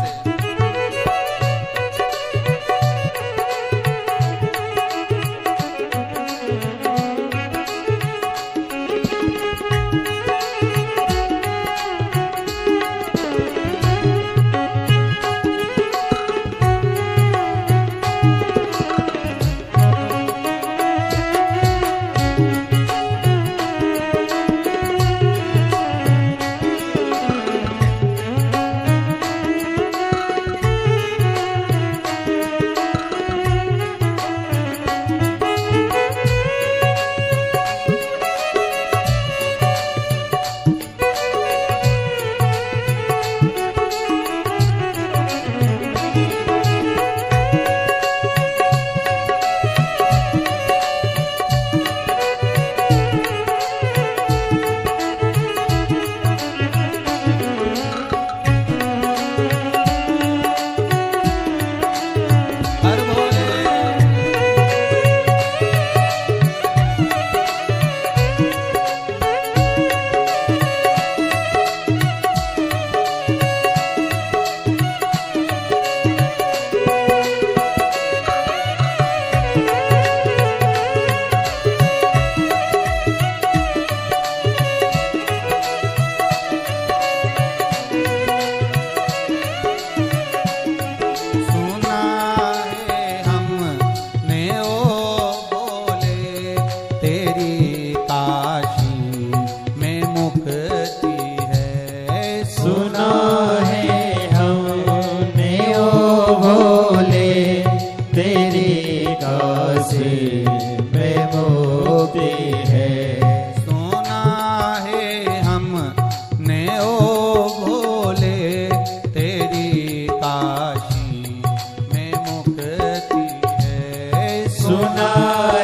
हर भोले सुना है हमने ओ बोले तेरी काशी में मुक्ति है, सुना है हमने ओ भोले तेरी काशी में मुक्ति है, सुना है हमने ओ भोले तेरी काशी में मुक्ति है, सुना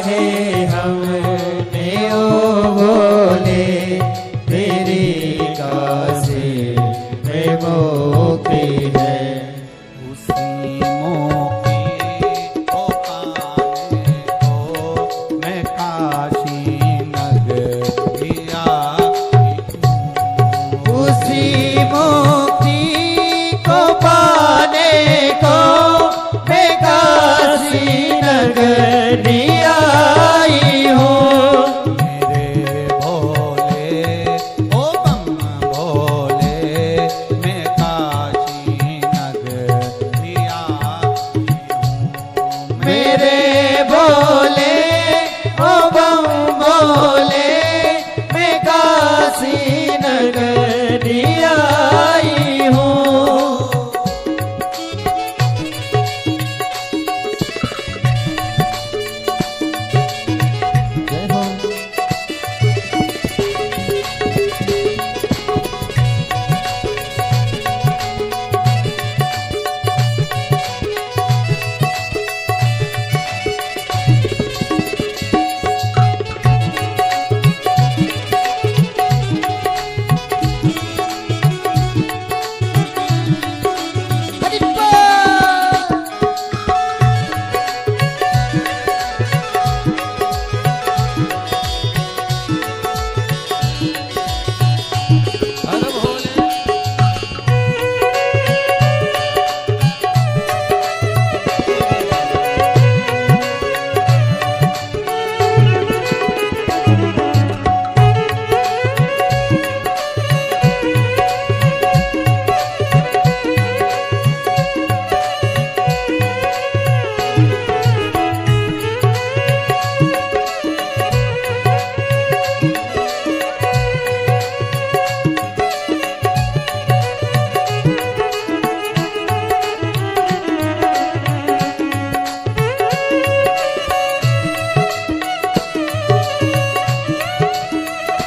है हमने ओ भोले तेरी काशी में मुक्ति है, उसी मोकी को पाने को मैं काशी नगरी आई नगरी